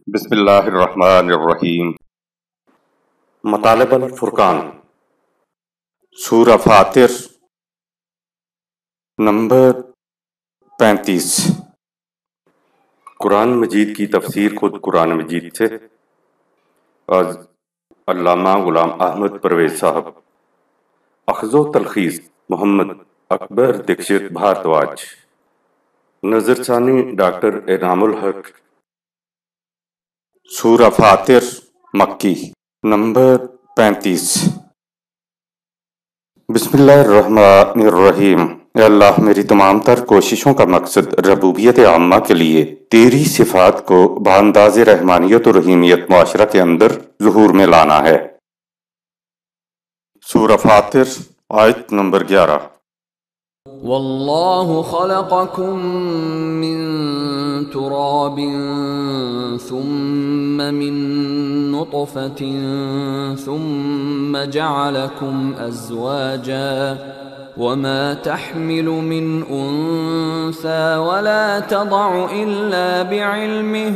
بسم اللہ الرحمن الرحیم۔ مطالب الفرقان، سورہ فاتر، نمبر 35۔ قرآن مجید کی تفسیر خود قرآن مجید سے، از علامہ غلام احمد پرویز صاحب، اخذ و تلخیص محمد اکبر دکشت بھارتواج، نظر ثانی ڈاکٹر انعام الحق۔ سورہ فاتر مکی، نمبر 35۔ بسم اللہ الرحمن الرحیم۔ اے اللہ، میری تمام تر کوششوں کا مقصد ربوبیت عامہ کے لیے تیری صفات کو بانداز رحمانیت و رحیمیت معاشرہ کے اندر ظہور میں لانا ہے۔ سورہ فاتر آیت نمبر 11۔ واللہ خلقکم من تراب ثم من نطفة ثم جعلکم ازواجا وما تحمل من انثى ولا تضع الا بعلمه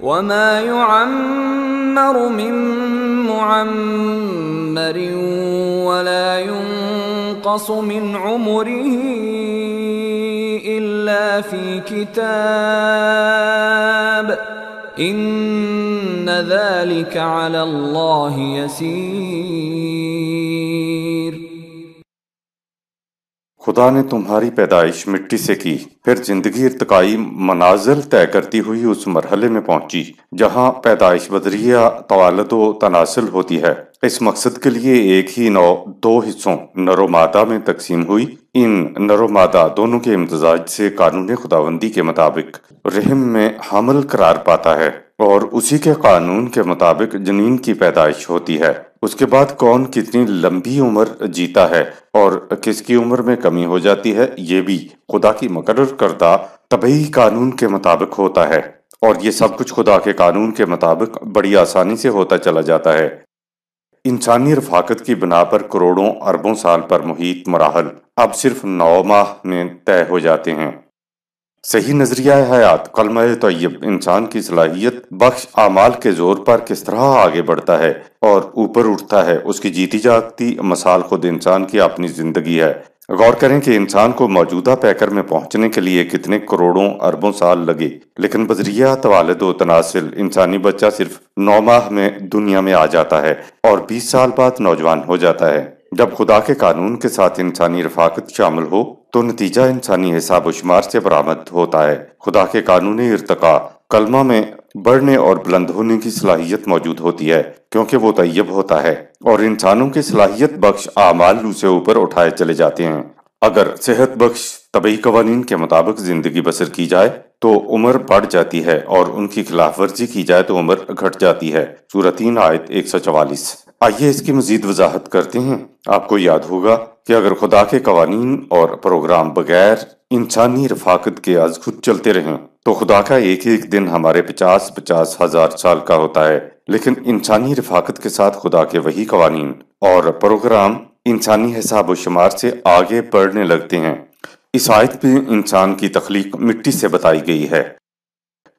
وما يعمر من معمر ولا ينقص من عمره إلا في كتاب إن ذلك على الله يسير۔ خدا نے تمہاری پیدائش مٹی سے کی، پھر زندگی ارتقائی منازل طے کرتی ہوئی اس مرحلے میں پہنچی جہاں پیدائش بذریعہ توالد و تناسل ہوتی ہے۔ اس مقصد کے لیے ایک ہی نو دو حصوں نر و مادہ میں تقسیم ہوئی۔ ان نر و مادہ دونوں کے امتزاج سے قانون خداوندی کے مطابق رحم میں حمل قرار پاتا ہے اور اسی کے قانون کے مطابق جنین کی پیدائش ہوتی ہے۔ اس کے بعد کون کتنی لمبی عمر جیتا ہے اور کس کی عمر میں کمی ہو جاتی ہے، یہ بھی خدا کی مقرر کردہ طبعی قانون کے مطابق ہوتا ہے، اور یہ سب کچھ خدا کے قانون کے مطابق بڑی آسانی سے ہوتا چلا جاتا ہے۔ انسانی رفاقت کی بنا پر کروڑوں اربوں سال پر محیط مراحل اب صرف 9 ماہ میں طے ہو جاتے ہیں۔ صحیح نظریہ حیات کلمہ طیب انسان کی صلاحیت بخش اعمال کے زور پر کس طرح آگے بڑھتا ہے اور اوپر اٹھتا ہے، اس کی جیتی جاگتی مثال خود انسان کی اپنی زندگی ہے۔ غور کریں کہ انسان کو موجودہ پیکر میں پہنچنے کے لیے کتنے کروڑوں اربوں سال لگے، لیکن بذریعہ توالد و تناسل انسانی بچہ صرف 9 ماہ میں دنیا میں آ جاتا ہے اور 20 سال بعد نوجوان ہو جاتا ہے۔ جب خدا کے قانون کے ساتھ انسانی رفاقت شامل ہو تو نتیجہ انسانی حساب و شمار سے برآمد ہوتا ہے۔ خدا کے قانون ارتقاء کلمہ میں بڑھنے اور بلند ہونے کی صلاحیت موجود ہوتی ہے، کیونکہ وہ طیب ہوتا ہے اور انسانوں کی صلاحیت بخش اعمال اسے اوپر اٹھائے چلے جاتے ہیں۔ اگر صحت بخش طبعی قوانین کے مطابق زندگی بسر کی جائے تو عمر بڑھ جاتی ہے، اور ان کی خلاف ورزی کی جائے تو عمر گھٹ جاتی ہے۔ سورہ 3 آیت 144۔ آئیے اس کی مزید وضاحت کرتے ہیں۔ آپ کو یاد ہوگا کہ اگر خدا کے قوانین اور پروگرام بغیر انسانی رفاقت کے از خود چلتے رہیں تو خدا کا ایک ایک دن ہمارے 50 ہزار سال کا ہوتا ہے، لیکن انسانی رفاقت کے ساتھ خدا کے وہی قوانین اور پروگرام انسانی حساب و شمار سے آگے بڑھنے لگتے ہیں۔ اس آیت میں انسان کی تخلیق مٹی سے بتائی گئی ہے۔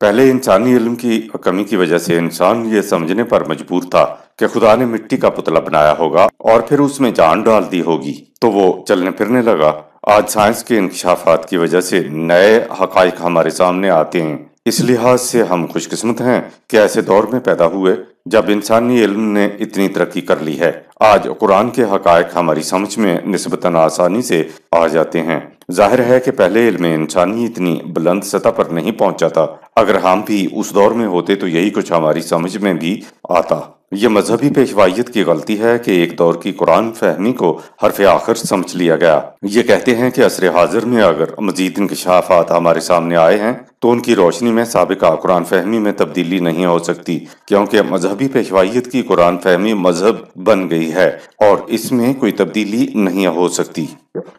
پہلے انسانی علم کی کمی کی وجہ سے انسان یہ سمجھنے پر مجبور تھا کہ خدا نے مٹی کا پتلا بنایا ہوگا اور پھر اس میں جان ڈال دی ہوگی تو وہ چلنے پھرنے لگا۔ آج سائنس کے انکشافات کی وجہ سے نئے حقائق ہمارے سامنے آتے ہیں۔ اس لحاظ سے ہم خوش قسمت ہیں کہ ایسے دور میں پیدا ہوئے جب انسانی علم نے اتنی ترقی کر لی ہے۔ آج قرآن کے حقائق ہماری سمجھ میں نسبتاً آسانی سے آ جاتے ہیں۔ ظاہر ہے کہ پہلے علم انسانی اتنی بلند سطح پر نہیں پہنچا تھا۔ اگر ہم بھی اس دور میں ہوتے تو یہی کچھ ہماری سمجھ میں بھی آتا۔ یہ مذہبی پیشوائیت کی غلطی ہے کہ ایک دور کی قرآن فہمی کو حرف آخر سمجھ لیا گیا۔ یہ کہتے ہیں کہ عصر حاضر میں اگر مزید انکشافات ہمارے سامنے آئے ہیں تو ان کی روشنی میں سابقہ قرآن فہمی میں تبدیلی نہیں ہو سکتی، کیونکہ مذہبی پیشوائیت کی قرآن فہمی مذہب بن گئی ہے اور اس میں کوئی تبدیلی نہیں ہو سکتی۔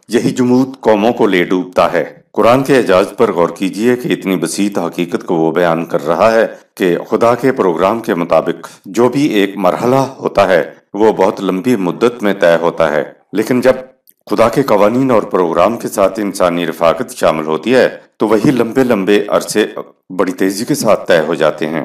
یہی جمود قوموں کو لے ڈوبتا ہے۔ قرآن کے اعجاز پر غور کیجئے کہ اتنی بسیط حقیقت کو وہ بیان کر رہا ہے کہ خدا کے پروگرام کے مطابق جو بھی ایک مرحلہ ہوتا ہے وہ بہت لمبی مدت میں طے ہوتا ہے، لیکن جب خدا کے قوانین اور پروگرام کے ساتھ انسانی رفاقت شامل ہوتی ہے تو وہی لمبے عرصے بڑی تیزی کے ساتھ طے ہو جاتے ہیں۔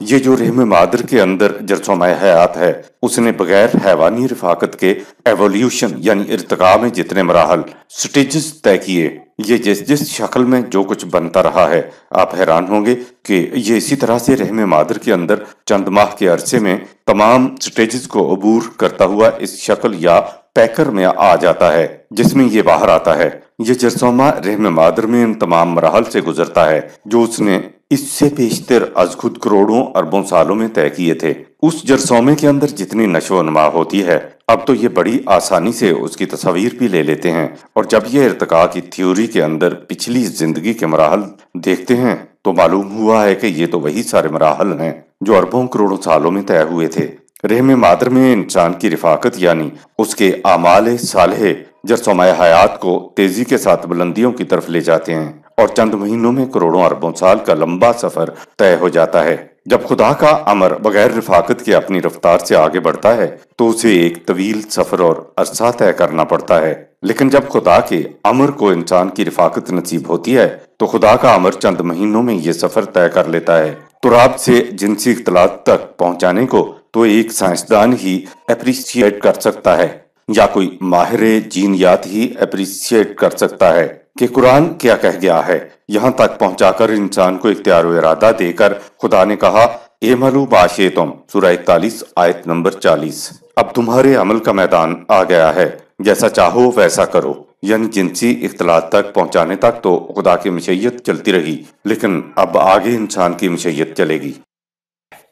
یہ جو رحم مادر کے اندر جرثومہ حیات ہے اس نے بغیر حیوانی رفاقت کے ایولیوشن یعنی ارتقاء میں جتنے مراحل سٹیجز طے کیے، یہ جس شکل میں جو کچھ بنتا رہا ہے، آپ حیران ہوں گے کہ یہ اسی طرح سے رحم مادر کے اندر چند ماہ کے عرصے میں تمام سٹیجز کو عبور کرتا ہوا اس شکل یا پیکر میں آ جاتا ہے جس میں یہ باہر آتا ہے۔ یہ جرثومہ رحم مادر میں ان تمام مراحل سے گزرتا ہے جو اس نے اس سے بیشتر از خود کروڑوں اربوں سالوں میں طے کیے تھے۔ اس جرثومے کے اندر جتنی نشو و نما ہوتی ہے اب تو یہ بڑی آسانی سے اس کی تصاویر بھی لے لیتے ہیں، اور جب یہ ارتقاء کی تھیوری کے اندر پچھلی زندگی کے مراحل دیکھتے ہیں تو معلوم ہوا ہے کہ یہ تو وہی سارے مراحل ہیں جو اربوں کروڑوں سالوں میں طے ہوئے تھے۔ رحم مادر میں انسان کی رفاقت یعنی اس کے اعمال صالح جرثومہ حیات کو تیزی کے ساتھ بلندیوں کی طرف لے جاتے ہیں، اور چند مہینوں میں کروڑوں اربوں سال کا لمبا سفر طے ہو جاتا ہے۔ جب خدا کا امر بغیر رفاقت کے اپنی رفتار سے آگے بڑھتا ہے تو اسے ایک طویل سفر اور عرصہ طے کرنا پڑتا ہے، لیکن جب خدا کے امر کو انسان کی رفاقت نصیب ہوتی ہے تو خدا کا امر چند مہینوں میں یہ سفر طے کر لیتا ہے۔ تراب سے جنسی اختلاط تک پہنچانے کو تو ایک سائنسدان ہی اپریشیٹ کر سکتا ہے، یا کوئی ماہر جینیات ہی اپریشیٹ کر سکتا ہے کہ قرآن کیا کہہ گیا ہے۔ یہاں تک پہنچا کر انسان کو اختیار و ارادہ دے کر خدا نے کہا اعملوا ما شئتم، سورہ 41 آیت نمبر 40۔ اب تمہارے عمل کا میدان آ گیا ہے، جیسا چاہو ویسا کرو۔ یعنی جنسی اختلاط تک پہنچانے تک تو خدا کی مشیت چلتی رہی، لیکن اب آگے انسان کی مشیت چلے گی۔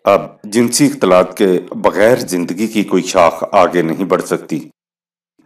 اب جنسی اختلاط کے بغیر زندگی کی کوئی شاخ آگے نہیں بڑھ سکتی۔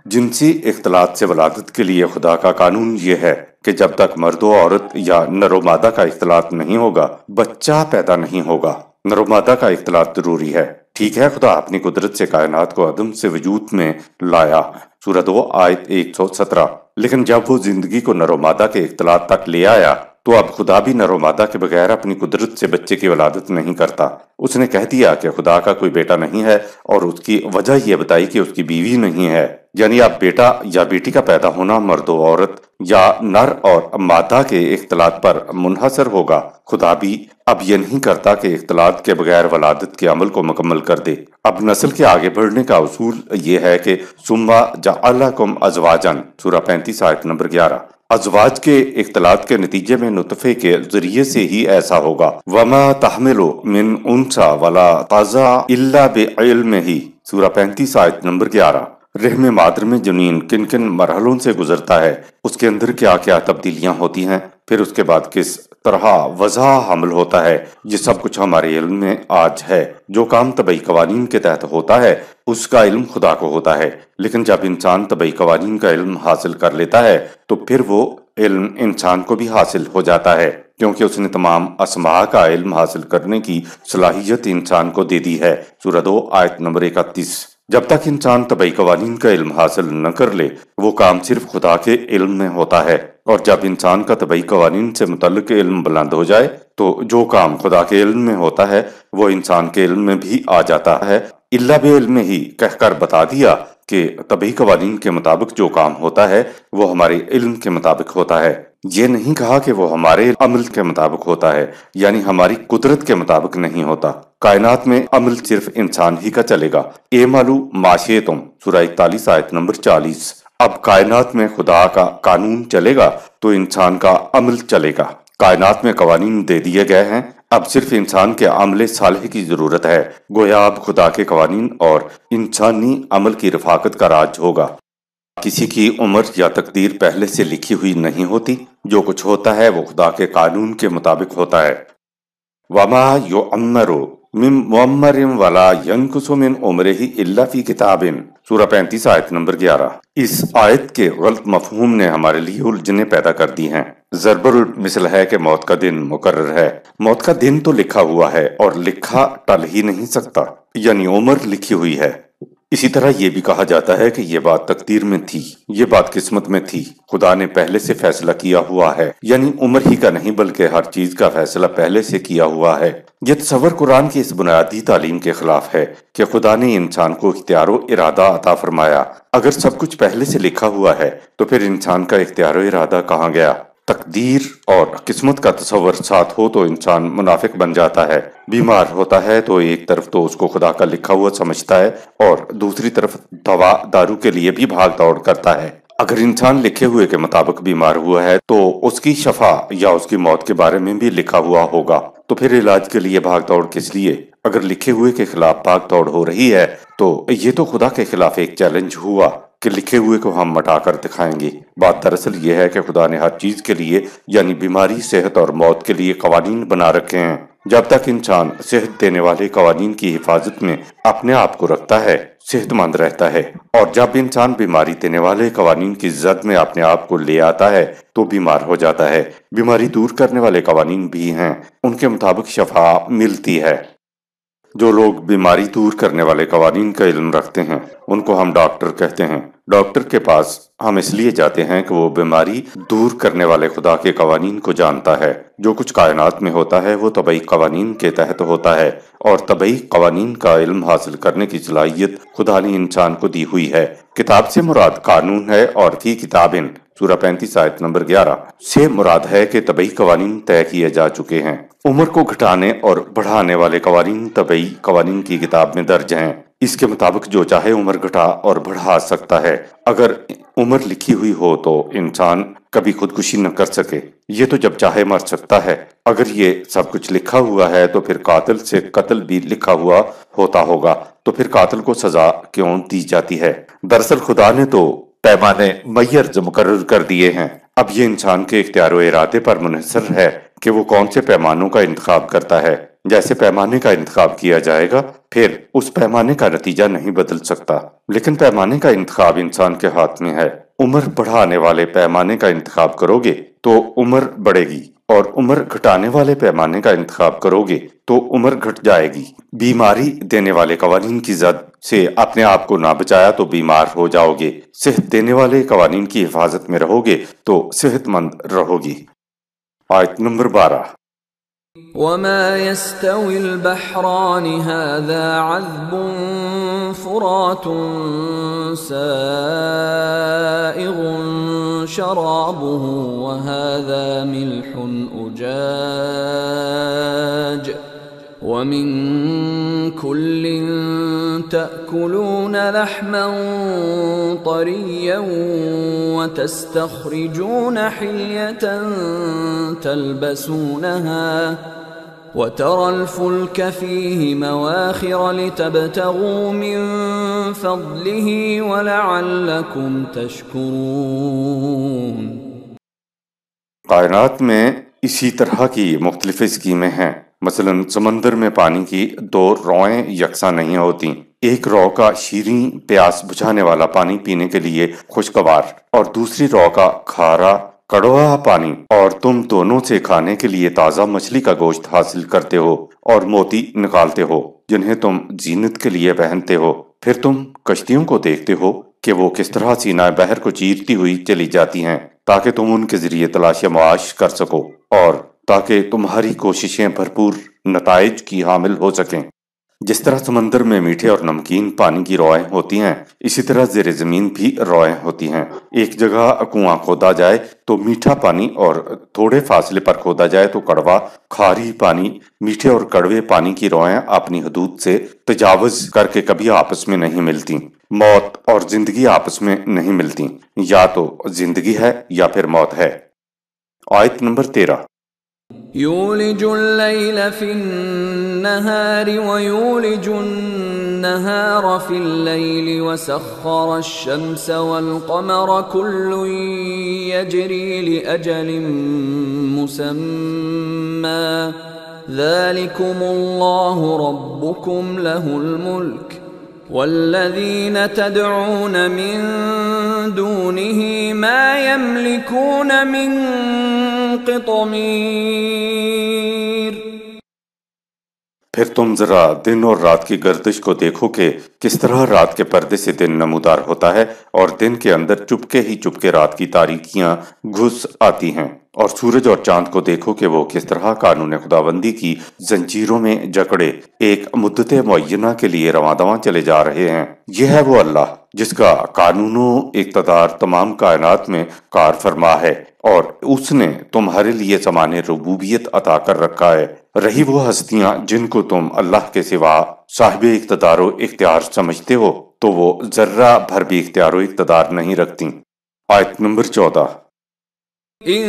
جنسی اختلاط سے ولادت کے لیے خدا کا قانون یہ ہے کہ جب تک مرد و عورت یا نر و مادہ کا اختلاط نہیں ہوگا بچہ پیدا نہیں ہوگا۔ نر و مادہ کا اختلاط ضروری ہے۔ ٹھیک ہے، خدا اپنی قدرت سے کائنات کو عدم سے وجود میں لایا، سورہ 2 آیت 117، لیکن جب وہ زندگی کو نر و مادہ کے اختلاط تک لے آیا تو اب خدا بھی نر و مادہ کے بغیر اپنی قدرت سے بچے کی ولادت نہیں کرتا۔ اس نے کہہ دیا کہ خدا کا کوئی بیٹا نہیں ہے، اور اس کی وجہ یہ بتائی کہ اس کی بیوی نہیں ہے، یعنی اب بیٹا یا بیٹی کا پیدا ہونا مرد و عورت یا نر اور مادہ کے اختلاط پر منحصر ہوگا۔ خدا بھی اب یہ نہیں کرتا کہ اختلاط کے بغیر ولادت کے عمل کو مکمل کر دے۔ اب نسل کے آگے بڑھنے کا اصول یہ ہے کہ ثم جعلکم ازواجا، سورہ 35 آیت نمبر 11۔ ازواج کے اختلاط کے نتیجے میں نطفے کے ذریعے سے ہی ایسا ہوگا۔ وما تحمل من انثى ولا تضع الا بعلمہ، سورہ 35 آیت نمبر 11۔ رحم مادر میں جنین کن کن مرحلوں سے گزرتا ہے، اس کے اندر کیا کیا تبدیلیاں ہوتی ہیں، پھر اس کے بعد کس طرح وضع حمل ہوتا ہے، یہ سب کچھ ہمارے علم میں آج ہے۔ جو کام طبعی قوانین کے تحت ہوتا ہے اس کا علم خدا کو ہوتا ہے، لیکن جب انسان طبعی قوانین کا علم حاصل کر لیتا ہے تو پھر وہ علم انسان کو بھی حاصل ہو جاتا ہے، کیونکہ اس نے تمام اسماء کا علم حاصل کرنے کی صلاحیت انسان کو دے دی ہے، سورہ 2 آیت نمبر 31۔ جب تک انسان طبعی قوانین کا علم حاصل نہ کر لے وہ کام صرف خدا کے علم میں ہوتا ہے، اور جب انسان کا طبعی قوانین سے متعلق علم بلند ہو جائے تو جو کام خدا کے علم میں ہوتا ہے وہ انسان کے علم میں بھی آ جاتا ہے۔ الا بعلم ہی کہہ کر بتا دیا کہ طبعی قوانین کے مطابق جو کام ہوتا ہے وہ ہمارے علم کے مطابق ہوتا ہے، یہ نہیں کہا کہ وہ ہمارے عمل کے مطابق ہوتا ہے، یعنی ہماری قدرت کے مطابق نہیں ہوتا۔ کائنات میں عمل صرف انسان ہی کا چلے گا۔ اعملوا ما شئتم، سورہ 41 آیت نمبر 40۔ اب کائنات میں خدا کا قانون چلے گا تو انسان کا عمل چلے گا۔ کائنات میں قوانین دے دیے گئے ہیں، اب صرف انسان کے عمل صالح کی ضرورت ہے۔ گویا اب خدا کے قوانین اور انسانی عمل کی رفاقت کا راج ہوگا۔ کسی کی عمر یا تقدیر پہلے سے لکھی ہوئی نہیں ہوتی، جو کچھ ہوتا ہے وہ خدا کے قانون کے مطابق ہوتا ہے۔ وما یعمر من معمر ولا ینقص من عمرہ الا فی کتاب، سورہ 35 آیت نمبر 11۔ اس آیت کے غلط مفہوم نے ہمارے لیے الجھنیں پیدا کر دی ہیں۔ ضرب المثل ہے کہ موت کا دن مقرر ہے۔ موت کا دن تو لکھا ہوا ہے اور لکھا ٹل ہی نہیں سکتا، یعنی عمر لکھی ہوئی ہے۔ اسی طرح یہ بھی کہا جاتا ہے کہ یہ بات تقدیر میں تھی، یہ بات قسمت میں تھی، خدا نے پہلے سے فیصلہ کیا ہوا ہے، یعنی عمر ہی کا نہیں بلکہ ہر چیز کا فیصلہ پہلے سے کیا ہوا ہے۔ یہ تصور قرآن کی اس بنیادی تعلیم کے خلاف ہے کہ خدا نے انسان کو اختیار و ارادہ عطا فرمایا۔ اگر سب کچھ پہلے سے لکھا ہوا ہے تو پھر انسان کا اختیار و ارادہ کہاں گیا؟ تقدیر اور قسمت کا تصور ساتھ ہو تو انسان منافق بن جاتا ہے۔ بیمار ہوتا ہے تو ایک طرف تو اس کو خدا کا لکھا ہوا سمجھتا ہے اور دوسری طرف دوا دارو کے لیے بھی بھاگ دوڑ کرتا ہے۔ اگر انسان لکھے ہوئے کے مطابق بیمار ہوا ہے تو اس کی شفا یا اس کی موت کے بارے میں بھی لکھا ہوا ہوگا، تو پھر علاج کے لیے بھاگ دوڑ کس لیے؟ اگر لکھے ہوئے کے خلاف بھاگ دوڑ ہو رہی ہے تو یہ تو خدا کے خلاف ایک چیلنج ہوا کہ لکھے ہوئے کو ہم مٹا کر دکھائیں گے۔ بات دراصل یہ ہے کہ خدا نے ہر چیز کے لیے یعنی بیماری، صحت اور موت کے لیے قوانین بنا رکھے ہیں۔ جب تک انسان صحت دینے والے قوانین کی حفاظت میں اپنے آپ کو رکھتا ہے، صحت مند رہتا ہے، اور جب انسان بیماری دینے والے قوانین کی زد میں اپنے آپ کو لے آتا ہے تو بیمار ہو جاتا ہے۔ بیماری دور کرنے والے قوانین بھی ہیں، ان کے مطابق شفا ملتی ہے۔ جو لوگ بیماری دور کرنے والے قوانین کا علم رکھتے ہیں ان کو ہم ڈاکٹر کہتے ہیں۔ ڈاکٹر کے پاس ہم اس لیے جاتے ہیں کہ وہ بیماری دور کرنے والے خدا کے قوانین کو جانتا ہے۔ جو کچھ کائنات میں ہوتا ہے وہ طبعی قوانین کے تحت ہوتا ہے، اور طبعی قوانین کا علم حاصل کرنے کی صلاحیت خدا نے انسان کو دی ہوئی ہے۔ کتاب سے مراد قانون ہے، اور فی کتابن سورہ 35 آیت نمبر 11 سے مراد ہے کہ طبعی قوانین طے کیے جا چکے ہیں۔ عمر کو گھٹانے اور بڑھانے والے قوانین طبعی قوانین کی کتاب میں درج ہیں۔ اس کے مطابق جو چاہے عمر گھٹا اور بڑھا سکتا ہے۔ اگر عمر لکھی ہوئی ہو تو انسان کبھی خودکشی نہ کر سکے، یہ تو جب چاہے مر سکتا ہے۔ اگر یہ سب کچھ لکھا ہوا ہے تو پھر قاتل سے قتل بھی لکھا ہوا ہوتا ہوگا، تو پھر قاتل کو سزا کیوں دی جاتی ہے؟ دراصل خدا نے تو پیمانے معیار مقرر کر دیے ہیں۔ اب یہ انسان کے اختیار و ارادے پر منحصر ہے کہ وہ کون سے پیمانوں کا انتخاب کرتا ہے۔ جیسے پیمانے کا انتخاب کیا جائے گا، پھر اس پیمانے کا نتیجہ نہیں بدل سکتا، لیکن پیمانے کا انتخاب انسان کے ہاتھ میں ہے۔ عمر بڑھانے والے پیمانے کا انتخاب کرو گے تو عمر بڑھے گی، اور عمر گھٹانے والے پیمانے کا انتخاب کرو گے تو عمر گھٹ جائے گی۔ بیماری دینے والے قوانین کی زد سے اپنے آپ کو نہ بچایا تو بیمار ہو جاؤ گے، صحت دینے والے قوانین کی حفاظت میں رہو گے تو صحت مند رہو گی۔ آیت نمبر 12۔ وما يستوي البحران هذا عذب فرات سائغ شرابه وهذا ملح أجاج ومن كل تأكلون لحما طريا وتستخرجون حلية تلبسونها وترى الفلك فيه مواخر لتبتغوا من فضله ولعلكم تشكرون۔ کائنات میں اسی طرح کی مختلف اسکیمیں ہیں۔ مثلا سمندر میں پانی کی دو روئیں یکساں نہیں ہوتی۔ ایک رو کا شیریں پیاس بجھانے والا پانی پینے کے لیے خوشگوار، اور دوسری رو کا کھارا کڑوا پانی، اور تم دونوں سے کھانے کے لیے تازہ مچھلی کا گوشت حاصل کرتے ہو اور موتی نکالتے ہو جنہیں تم زینت کے لیے پہنتے ہو۔ پھر تم کشتیوں کو دیکھتے ہو کہ وہ کس طرح سینہ بحر کو چیرتی ہوئی چلی جاتی ہیں تاکہ تم ان کے ذریعے تلاش معاش کر سکو، اور تاکہ تمہاری کوششیں بھرپور نتائج کی حامل ہو سکیں۔ جس طرح سمندر میں میٹھے اور نمکین پانی کی روئیں ہوتی ہیں، اسی طرح زیر زمین بھی روئیں ہوتی ہیں۔ ایک جگہ کنواں کھودا جائے تو میٹھا پانی، اور تھوڑے فاصلے پر کھودا جائے تو کڑوا کھاری پانی۔ میٹھے اور کڑوے پانی کی روئیں اپنی حدود سے تجاوز کر کے کبھی آپس میں نہیں ملتی۔ موت اور زندگی آپس میں نہیں ملتی، یا تو زندگی ہے یا پھر موت ہے۔ آیت نمبر 13۔ يولج الليل في النهار ويولج النهار في الليل وسخر الشمس والقمر كل يجري لأجل مسمى ذلكم الله ربكم له الملك والذين تدعون من دونه ما يملكون من قطمیر۔ پھر تم ذرا دن اور رات کی گردش کو دیکھو کہ کس طرح رات کے پردے سے دن نمودار ہوتا ہے، اور دن کے اندر چپکے ہی چپکے رات کی تاریکیاں گھس آتی ہیں، اور سورج اور چاند کو دیکھو کہ وہ کس طرح قانون خداوندی کی زنجیروں میں جکڑے ایک مدت معینہ کے لیے رواں دواں چلے جا رہے ہیں۔ یہ ہے وہ اللہ جس کا قانون و اقتدار تمام کائنات میں کار فرما ہے۔ اور اس نے تمہارے لیے زمان ربوبیت عطا کر رکھا ہے۔ رہی وہ ہستیاں جن کو تم اللہ کے سوا صاحب اقتدار و اختیار سمجھتے ہو تو وہ ذرہ بھر بھی اختیار و اقتدار نہیں رکھتی۔ آیت نمبر 14۔ إن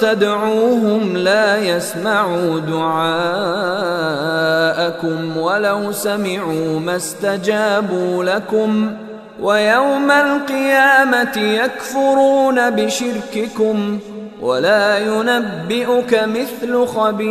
تدعوهم لا يسمعوا دعاءكم ولو سمعوا ما استجابوا لكم ويوم القيامة يكفرون بشرككم ولا ينبئك مثل خبير۔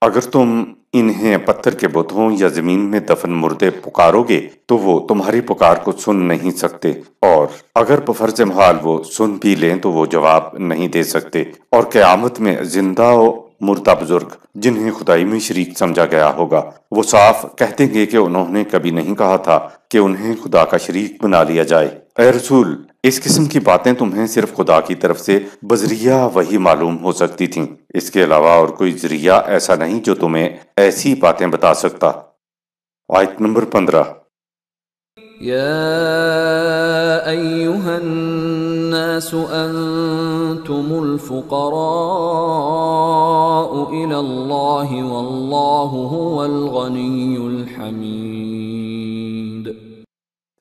اگر تم انہیں پتھر کے بتوں یا زمین میں دفن مردے پکارو گے تو وہ تمہاری پکار کو سن نہیں سکتے، اور اگر بفرض محال وہ سن بھی لیں تو وہ جواب نہیں دے سکتے۔ اور قیامت میں زندہ و مردہ بزرگ جنہیں خدائی میں شریک سمجھا گیا ہوگا وہ صاف کہہ دیں گے کہ انہوں نے کبھی نہیں کہا تھا کہ انہیں خدا کا شریک بنا لیا جائے۔ اے رسول، اس قسم کی باتیں تمہیں صرف خدا کی طرف سے بذریعہ وحی معلوم ہو سکتی تھیں، اس کے علاوہ اور کوئی ذریعہ ایسا نہیں جو تمہیں ایسی باتیں بتا سکتا۔ آیت نمبر 15۔ يا أيها الناس أنتم الفقراء إلى الله والله هو الغني الحميد۔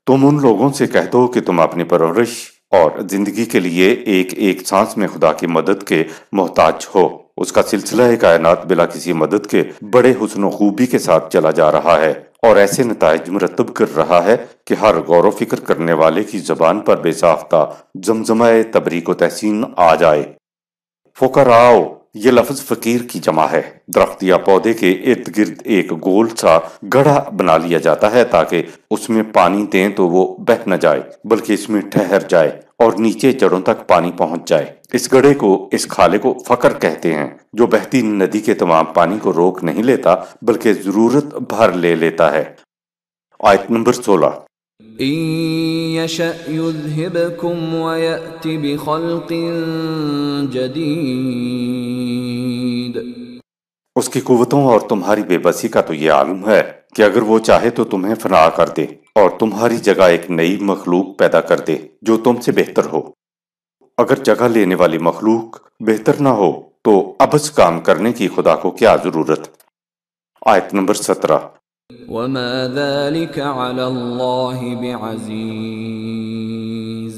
تم ان لوگوں سے کہہ دو کہ تم اپنی پرورش اور زندگی کے لیے ایک ایک سانس میں خدا کی مدد کے محتاج ہو۔ اس کا سلسلہ کائنات بلا کسی مدد کے بڑے حسن و خوبی کے ساتھ چلا جا رہا ہے اور ایسے نتائج مرتب کر رہا ہے کہ ہر غور و فکر کرنے والے کی زبان پر بے ساختہ زمزمہ تبریک و تحسین آ جائے۔ فقراؤ، یہ لفظ فقیر کی جمع ہے۔ درخت یا پودے کے ارد گرد ایک گول سا گڑھا بنا لیا جاتا ہے تاکہ اس میں پانی دیں تو وہ بہہ نہ جائے بلکہ اس میں ٹھہر جائے اور نیچے جڑوں تک پانی پہنچ جائے۔ اس گڑھے کو، اس کھالے کو فقر کہتے ہیں جو بہتی ندی کے تمام پانی کو روک نہیں لیتا بلکہ ضرورت بھر لے لیتا ہے۔ آیت نمبر 16۔ إن يشأ يذهبكم ويأت بخلق جديد۔ اس کی قوتوں اور تمہاری بے بسی کا تو یہ عالم ہے کہ اگر وہ چاہے تو تمہیں فنا کر دے اور تمہاری جگہ ایک نئی مخلوق پیدا کر دے جو تم سے بہتر ہو۔ اگر جگہ لینے والی مخلوق بہتر نہ ہو تو عبث کام کرنے کی خدا کو کیا ضرورت۔ آیت نمبر 17۔ وما ذلك على الله بعزيز۔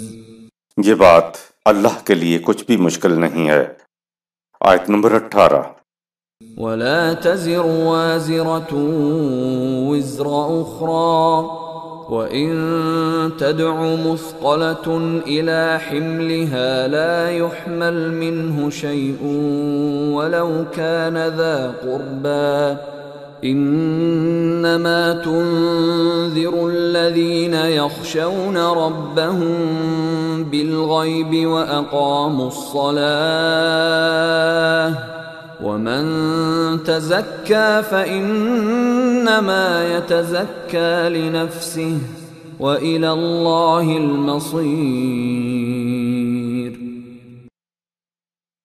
یہ بات اللہ کے لیے کچھ بھی مشکل نہیں ہے۔ آیت نمبر 18۔ ولا تزر وازرة وزر أخرى وإن تدع مثقلة إلى حملها لا يحمل منه شيء ولو كان ذا قربى إنما تنذر الذين يخشون ربهم بالغيب وأقاموا الصلاة ومن تزكى فإنما يتزكى لنفسه وإلى الله المصير۔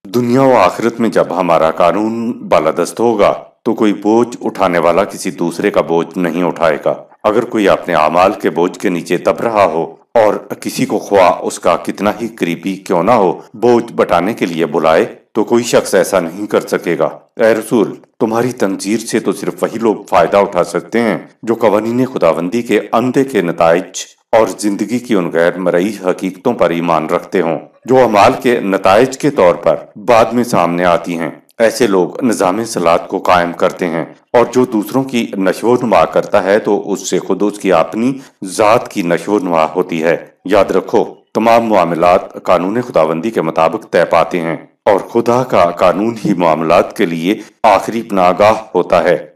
دنیا و آخرت میں جب ہمارا قانون بالادست ہوگا تو کوئی بوجھ اٹھانے والا کسی دوسرے کا بوجھ نہیں اٹھائے گا۔ اگر کوئی اپنے اعمال کے بوجھ کے نیچے دب رہا ہو اور کسی کو خواہ اس کا کتنا ہی قریبی کیوں نہ ہو بوجھ بٹانے کے لیے بلائے تو کوئی شخص ایسا نہیں کر سکے گا۔ اے رسول، تمہاری تنظیر سے تو صرف وہی لوگ فائدہ اٹھا سکتے ہیں جو قوانین خداوندی کے اندھے کے نتائج اور زندگی کی ان غیر مرئی حقیقتوں پر ایمان رکھتے ہوں جو اعمال کے نتائج کے طور پر بعد میں سامنے آتی ہیں۔ ایسے لوگ نظام صلاحت کو قائم کرتے ہیں اور جو دوسروں کی نشو و نما کرتا ہے تو اس سے خود اس کی اپنی ذات کی نشو و نما ہوتی ہے۔ یاد رکھو، تمام معاملات قانون خداوندی کے مطابق طے پاتے ہیں اور خدا کا قانون ہی معاملات کے لیے آخری پناہ گاہ ہوتا ہے۔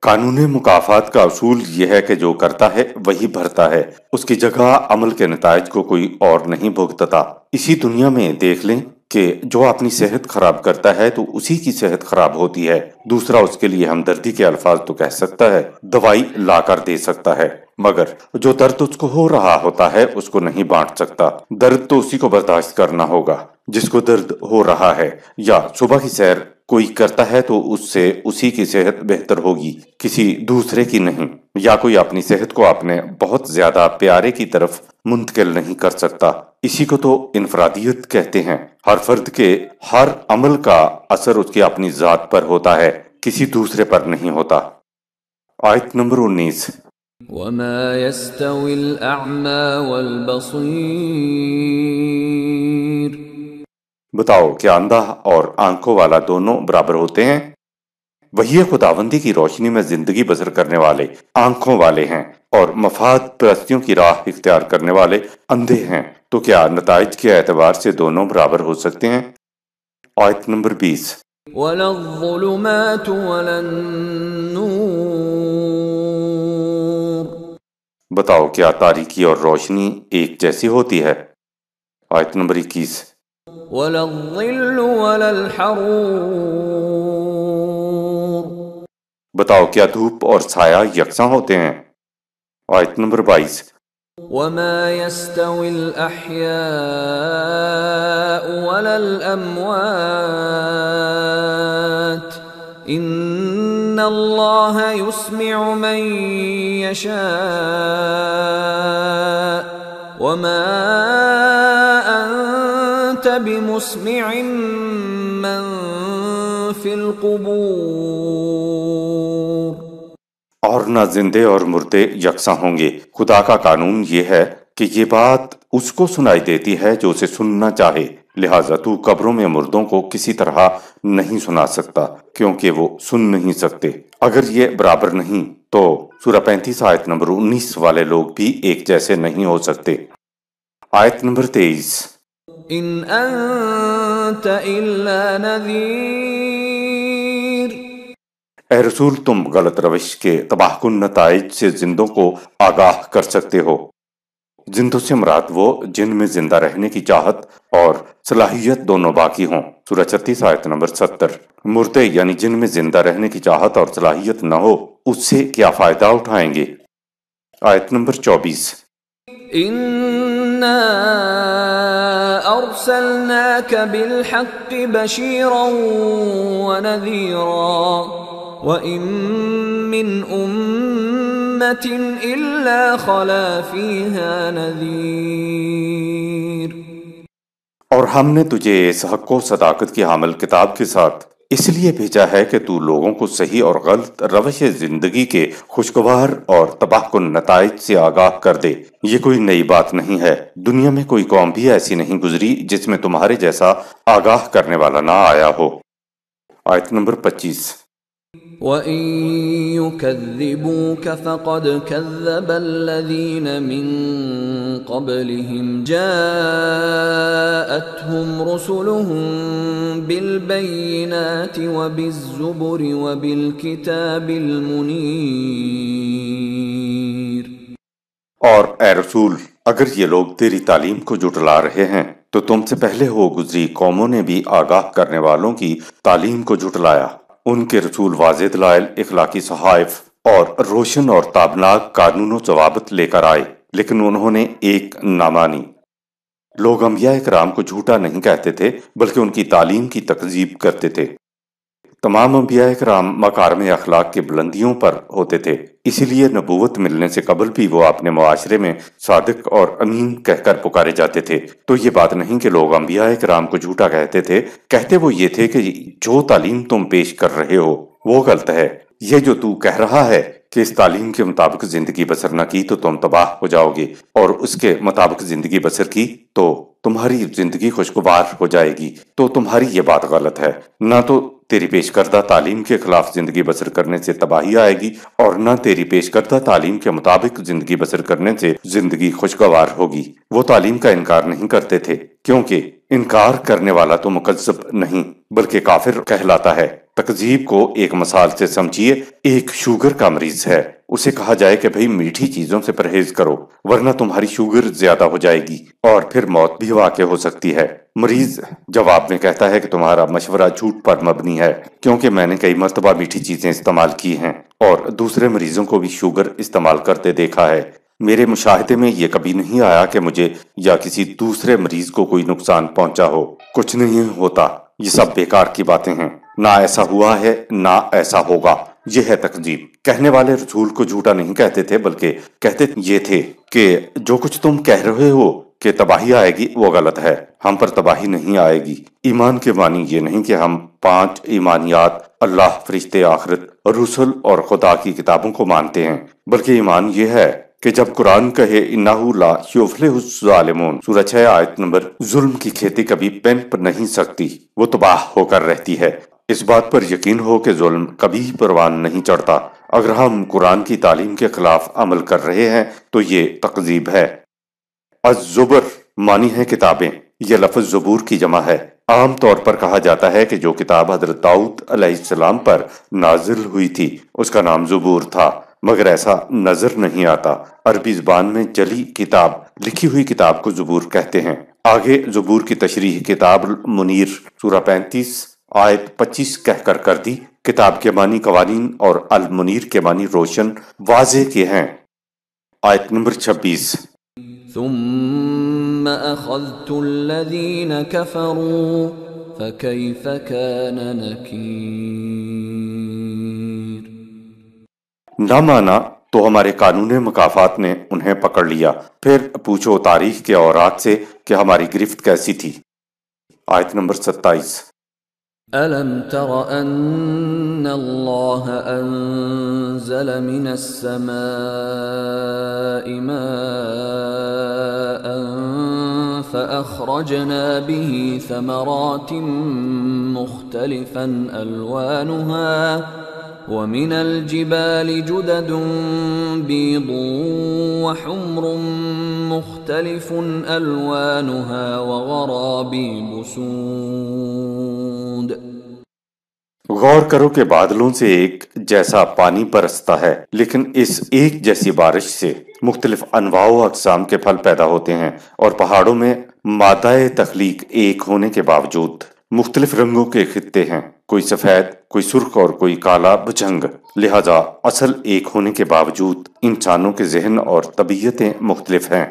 قانون مکافات کا اصول یہ ہے کہ جو کرتا ہے وہی بھرتا ہے، اس کی جگہ عمل کے نتائج کو کوئی اور نہیں بھگتتا۔ اسی دنیا میں دیکھ لیں کہ جو اپنی صحت خراب کرتا ہے تو اسی کی صحت خراب ہوتی ہے، دوسرا اس کے لیے ہمدردی کے الفاظ تو کہہ سکتا ہے، دوائی لا کر دے سکتا ہے، مگر جو درد اس کو ہو رہا ہوتا ہے اس کو نہیں بانٹ سکتا۔ درد تو اسی کو برداشت کرنا ہوگا جس کو درد ہو رہا ہے، یا صبح کی سیر کوئی کرتا ہے تو اس سے اسی کی صحت بہتر ہوگی، کسی دوسرے کی نہیں، یا کوئی اپنی صحت کو اپنے بہت زیادہ پیارے کی طرف منتقل نہیں کر سکتا۔ اسی کو تو انفرادیت کہتے ہیں۔ ہر فرد کے ہر عمل کا اثر اس کی اپنی ذات پر ہوتا ہے، کسی دوسرے پر نہیں ہوتا۔ آیت نمبر 19۔ وما يستوي الأعمى والبصير، بتاؤ کیا اندھا اور آنکھوں والا دونوں برابر ہوتے ہیں؟ وہی خداوندی کی روشنی میں زندگی بسر کرنے والے آنکھوں والے ہیں اور مفاد پرستیوں کی راہ اختیار کرنے والے اندھے ہیں، تو کیا نتائج کے اعتبار سے دونوں برابر ہو سکتے ہیں؟ آیت نمبر 20۔ ولا الظلمات ولا النور، بتاؤ کیا تاریکی اور روشنی ایک جیسی ہوتی ہے؟ آیت نمبر 21۔ ولا الظل ولا الحرور، بتاؤ کیا دھوپ اور سایہ یکساں ہوتے ہیں؟ آیت نمبر 22۔ وما يستوي الأحياء ولا الأموات إن الله يسمع من يشاء وما أنت بمسمع من في القبور۔ اور نہ زندے اور مردے یکساں ہوں گے۔ خدا کا قانون یہ ہے کہ یہ بات اس کو سنائی دیتی ہے جو اسے سننا چاہے، لہٰذا تو قبروں میں مردوں کو کسی طرح نہیں سنا سکتا کیونکہ وہ سن نہیں سکتے۔ اگر یہ برابر نہیں تو سورہ 35 آیت نمبر 19 والے لوگ بھی ایک جیسے نہیں ہو سکتے۔ آیت نمبر 23۔ ان انت الا نذیر، اے رسول تم غلط روش کے تباہ کن نتائج سے زندوں کو آگاہ کر سکتے ہو۔ زندوں سے مراد وہ جن میں زندہ رہنے کی چاہت اور صلاحیت دونوں باقی ہوں، سورہ 36 آیت نمبر 70۔ مردے یعنی جن میں زندہ رہنے کی چاہت اور صلاحیت نہ ہو، اس سے کیا فائدہ اٹھائیں گے؟ آیت نمبر 24۔ انا ارسلناک بالحق بشیرا ونذیرا وَإِن مِّنْ أُمَّةٍ إِلَّا خَلَا فِيهَا نَذِيرٌ، اور ہم نے تجھے اس حق و صداقت کی حامل کتاب کے ساتھ اس لیے بھیجا ہے کہ تو لوگوں کو صحیح اور غلط روش زندگی کے خوشگوار اور تباہ کن نتائج سے آگاہ کر دے۔ یہ کوئی نئی بات نہیں ہے، دنیا میں کوئی قوم بھی ایسی نہیں گزری جس میں تمہارے جیسا آگاہ کرنے والا نہ آیا ہو۔ آیت نمبر 25۔ وَإِن يُكَذِّبُوكَ فَقَدْ كَذَّبَ الَّذِينَ مِن قَبْلِهِمْ جَاءَتْهُمْ رُسُلُهُم بِالْبَيِّنَاتِ وَبِالزُّبُرِ وَبِالْكِتَابِ الْمُنِيرِ۔ اور اے رسول، اگر یہ لوگ تیری تعلیم کو جھٹلا رہے ہیں تو تم سے پہلے ہو گزری قوموں نے بھی آگاہ کرنے والوں کی تعلیم کو جھٹلایا۔ ان کے رسول واضح دلائل، اخلاقی صحائف اور روشن اور تابناک قانون و ضوابط لے کر آئے، لیکن انہوں نے ایک نہ مانی۔ لوگ انبیاء کرام کو جھوٹا نہیں کہتے تھے بلکہ ان کی تعلیم کی تکذیب کرتے تھے۔ تمام انبیاء کرام مکارم اخلاق کے بلندیوں پر ہوتے تھے، اسی لیے نبوت ملنے سے قبل بھی وہ اپنے معاشرے میں صادق اور امین کہہ کر پکارے جاتے تھے۔ تو یہ بات نہیں کہ لوگ انبیاء کرام کو جھوٹا کہتے تھے، کہتے وہ یہ تھے کہ جو تعلیم تم پیش کر رہے ہو وہ غلط ہے۔ یہ جو تو کہہ رہا ہے کہ اس تعلیم کے مطابق زندگی بسر نہ کی تو تم تباہ ہو جاؤ گے، اور اس کے مطابق زندگی بسر کی تو تمہاری زندگی خوشگوار ہو جائے گی، تو تمہاری یہ بات غلط ہے۔ نہ تو تیری پیش کردہ تعلیم کے خلاف زندگی بسر کرنے سے تباہی آئے گی، اور نہ تیری پیش کردہ تعلیم کے مطابق زندگی بسر کرنے سے زندگی خوشگوار ہوگی۔ وہ تعلیم کا انکار نہیں کرتے تھے، کیونکہ انکار کرنے والا تو مکذب نہیں بلکہ کافر کہلاتا ہے۔ تکذیب کو ایک مثال سے سمجھیے، ایک شوگر کا مریض ہے، اسے کہا جائے کہ بھئی میٹھی چیزوں سے پرہیز کرو ورنہ تمہاری شوگر زیادہ ہو جائے گی اور پھر موت بھی واقع ہو سکتی ہے۔ مریض جواب میں کہتا ہے کہ تمہارا مشورہ جھوٹ پر مبنی ہے، کیونکہ میں نے کئی مرتبہ میٹھی چیزیں استعمال کی ہیں اور دوسرے مریضوں کو بھی شوگر استعمال کرتے دیکھا ہے۔ میرے مشاہدے میں یہ کبھی نہیں آیا کہ مجھے یا کسی دوسرے مریض کو کوئی نقصان پہنچا ہو۔ کچھ نہیں ہوتا، یہ سب بیکار کی باتیں ہیں، نہ ایسا ہوا ہے نہ ایسا ہوگا۔ یہ ہے تکذیب۔ کہنے والے رسول کو جھوٹا نہیں کہتے تھے، بلکہ کہتے یہ تھے کہ جو کچھ تم کہہ رہے ہو کہ تباہی آئے گی وہ غلط ہے، ہم پر تباہی نہیں آئے گی۔ ایمان کے معنی یہ نہیں کہ ہم 5 ایمانیات، اللہ، فرشتے، آخرت، رسل اور خدا کی کتابوں کو مانتے ہیں، بلکہ ایمان یہ ہے کہ جب قرآن کہے اِنَّهُ لَا يُفْلِحُ الظَّالِمُونَ، سورہ 6 آیت نمبر، ظلم کی کھیتی کبھی پنپ نہیں سکتی، وہ تباہ ہو کر رہتی ہے۔ اس بات پر یقین ہو کہ ظلم کبھی پروان نہیں چڑھتا۔ اگر ہم قرآن کی تعلیم کے خلاف عمل کر رہے ہیں تو یہ تکذیب ہے۔ الزبر معنی ہے کتابیں، یہ لفظ زبور کی جمع ہے۔ عام طور پر کہا جاتا ہے کہ جو کتاب حضرت داؤد علیہ السلام پر نازل ہوئی تھی اس کا نام زبور تھا، مگر ایسا نظر نہیں آتا۔ عربی زبان میں جلی کتاب، لکھی ہوئی کتاب کو زبور کہتے ہیں۔ آگے زبور کی تشریح کتاب المنیر سورہ 35 آیت 25 کہہ کر دی۔ کتاب کے معنی قوانین اور المنیر کے معنی روشن، واضح کے ہیں۔ آیت نمبر 26، ثم أخذت الذين كفروا فكيف كان نكير۔ نہ مانا تو ہمارے قانون مکافات نے انہیں پکڑ لیا، پھر پوچھو تاریخ کے اوراق سے کہ ہماری گرفت کیسی تھی۔ آیت نمبر 27، أَلَمْ تَرَ أَنَّ اللَّهَ أَنزَلَ مِنَ السَّمَاءِ مَاءً فَأَخْرَجْنَا بِهِ ثَمَرَاتٍ مُخْتَلِفًا أَلْوَانُهَا وَمِنَ الْجِبَالِ جُدَدٌ بِيضٌ وَحُمْرٌ مُخْتَلِفٌ أَلْوَانُهَا وَغَرَابِيبُ سُودٌ۔ غور کرو کہ بادلوں سے ایک جیسا پانی برستا ہے، لیکن اس ایک جیسی بارش سے مختلف انواع و اقسام کے پھل پیدا ہوتے ہیں، اور پہاڑوں میں مادہ تخلیق ایک ہونے کے باوجود مختلف رنگوں کے خطے ہیں، کوئی سفید، کوئی سرخ اور کوئی کالا بھجنگ۔ لہذا اصل ایک ہونے کے باوجود انسانوں کے ذہن اور طبیعتیں مختلف ہیں۔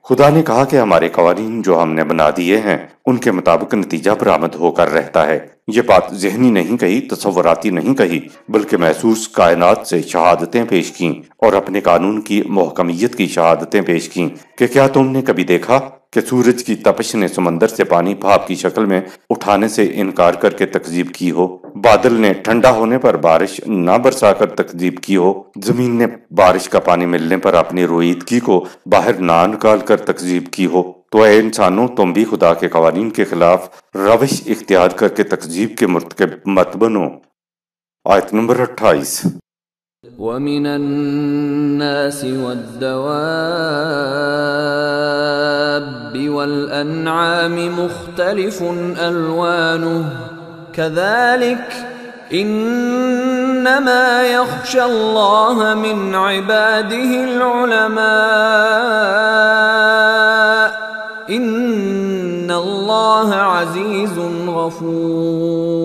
خدا نے کہا کہ ہمارے قوانین جو ہم نے بنا دیے ہیں ان کے مطابق نتیجہ برآمد ہو کر رہتا ہے۔ یہ بات ذہنی نہیں کہی، تصوراتی نہیں کہی، بلکہ محسوس کائنات سے شہادتیں پیش کیں اور اپنے قانون کی محکمیت کی شہادتیں پیش کیں کہ کیا تم نے کبھی دیکھا کہ سورج کی تپش نے سمندر سے پانی بھاپ کی شکل میں اٹھانے سے انکار کر کے تکذیب کی ہو، بادل نے ٹھنڈا ہونے پر بارش نہ برسا کر تکذیب کی ہو، زمین نے بارش کا پانی ملنے پر اپنی روئیدگی کو باہر نہ نکال کر تکذیب کی ہو، تو اے انسانوں تم بھی خدا کے قوانین کے خلاف روش اختیار کر کے تکذیب کے مرتکب مت بنو۔ آیت نمبر 28، وَمِنَ النَّاسِ وَالدَّوَابِّ وَالْأَنْعَامِ مُخْتَلِفٌ أَلْوَانُهُ كَذَلِكَ إِنَّمَا يَخْشَى اللَّهَ مِنْ عِبَادِهِ الْعُلَمَاءُ إِنَّ اللَّهَ عَزِيزٌ غَفُورٌ۔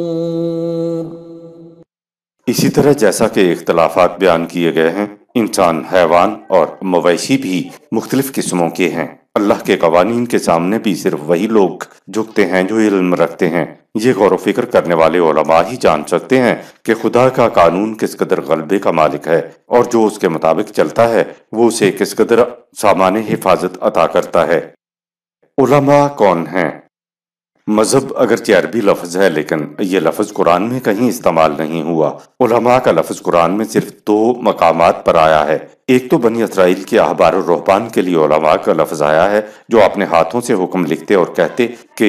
اسی طرح جیسا کہ اختلافات بیان کیے گئے ہیں، انسان، حیوان اور مویشی بھی مختلف قسموں کے ہیں۔ اللہ کے قوانین کے سامنے بھی صرف وہی لوگ جھکتے ہیں جو علم رکھتے ہیں۔ یہ غور و فکر کرنے والے علماء ہی جان سکتے ہیں کہ خدا کا قانون کس قدر غلبے کا مالک ہے، اور جو اس کے مطابق چلتا ہے وہ اسے کس قدر سامان حفاظت عطا کرتا ہے۔ علماء کون ہیں؟ مذہب اگرچہ عربی لفظ ہے لیکن یہ لفظ قرآن میں کہیں استعمال نہیں ہوا۔ علماء کا لفظ قرآن میں صرف 2 مقامات پر آیا ہے۔ ایک تو بنی اسرائیل کے احبار و رہبان کے لیے علماء کا لفظ آیا ہے جو اپنے ہاتھوں سے حکم لکھتے اور کہتے کہ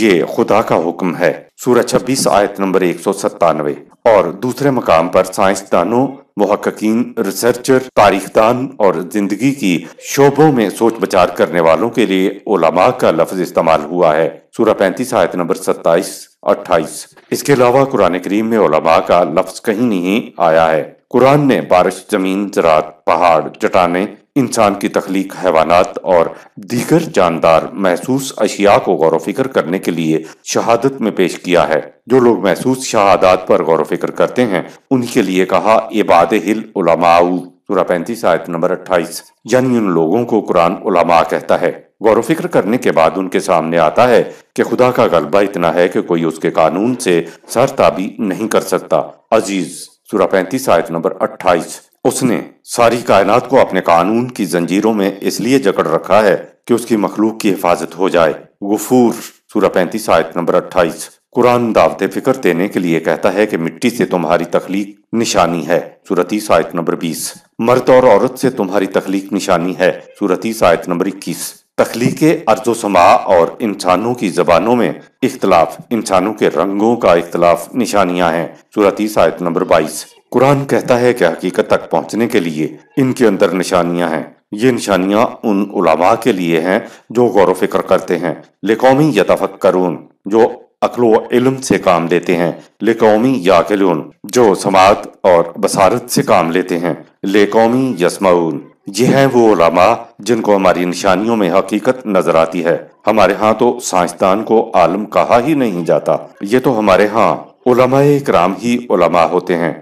یہ خدا کا حکم ہے، سورہ 26 آیت نمبر 197۔ اور دوسرے مقام پر سائنسدانوں، محققین، ریسرچر، تاریخ دان اور زندگی کی شعبوں میں سوچ بچار کرنے والوں کے لیے علماء کا لفظ استعمال ہوا ہے، سورہ 35 آیت نمبر 27-28۔ اس کے علاوہ قرآن کریم میں علماء کا لفظ کہیں نہیں آیا ہے۔ قرآن نے بارش، زمین، زراعت، پہاڑ، چٹانیں، انسان کی تخلیق، حیوانات اور دیگر جاندار محسوس اشیاء کو غور و فکر کرنے کے لیے شہادت میں پیش کیا ہے۔ جو لوگ محسوس شہادات پر غور و فکر کرتے ہیں انہی کے لیے کہا عبادہ العلماء، سورہ 35 آیت نمبر 28، یعنی ان لوگوں کو قرآن علماء کہتا ہے۔ غور و فکر کرنے کے بعد ان کے سامنے آتا ہے کہ خدا کا غلبہ اتنا ہے کہ کوئی اس کے قانون سے سر تابی نہیں کر سکتا۔ عزیز، سورہ 35 آیت نمبر 28۔ اس نے ساری کائنات کو اپنے قانون کی زنجیروں میں اس لیے جکڑ رکھا ہے کہ اس کی مخلوق کی حفاظت ہو جائے۔ غفور سورہ 35 آیت نمبر 28۔ قرآن دعوت فکر دینے کے لیے کہتا ہے کہ مٹی سے تمہاری تخلیق نشانی ہے، سورہ 30 آیت نمبر 20۔ مرد اور عورت سے تمہاری تخلیق نشانی ہے، سورہ 30 آیت نمبر 21۔ تخلیق ارض و سماء اور انسانوں کی زبانوں میں اختلاف، انسانوں کے رنگوں کا اختلاف نشانیاں ہیں، سورہ 30 آیت نمبر 22۔ قرآن کہتا ہے کہ حقیقت تک پہنچنے کے لیے ان کے اندر نشانیاں ہیں۔ یہ نشانیاں ان علماء کے لیے ہیں جو غور و فکر کرتے ہیں، لقومی یتفکرون، جو عقل و علم سے کام لیتے ہیں، لقومی یعقلون، جو سماعت اور بصارت سے کام لیتے ہیں، لقومی یسمعون۔ یہ ہیں وہ علماء جن کو ہماری نشانیوں میں حقیقت نظر آتی ہے۔ ہمارے ہاں تو سائنسدان کو عالم کہا ہی نہیں جاتا، یہ تو ہمارے ہاں علماء اکرام ہی علماء ہوتے ہیں۔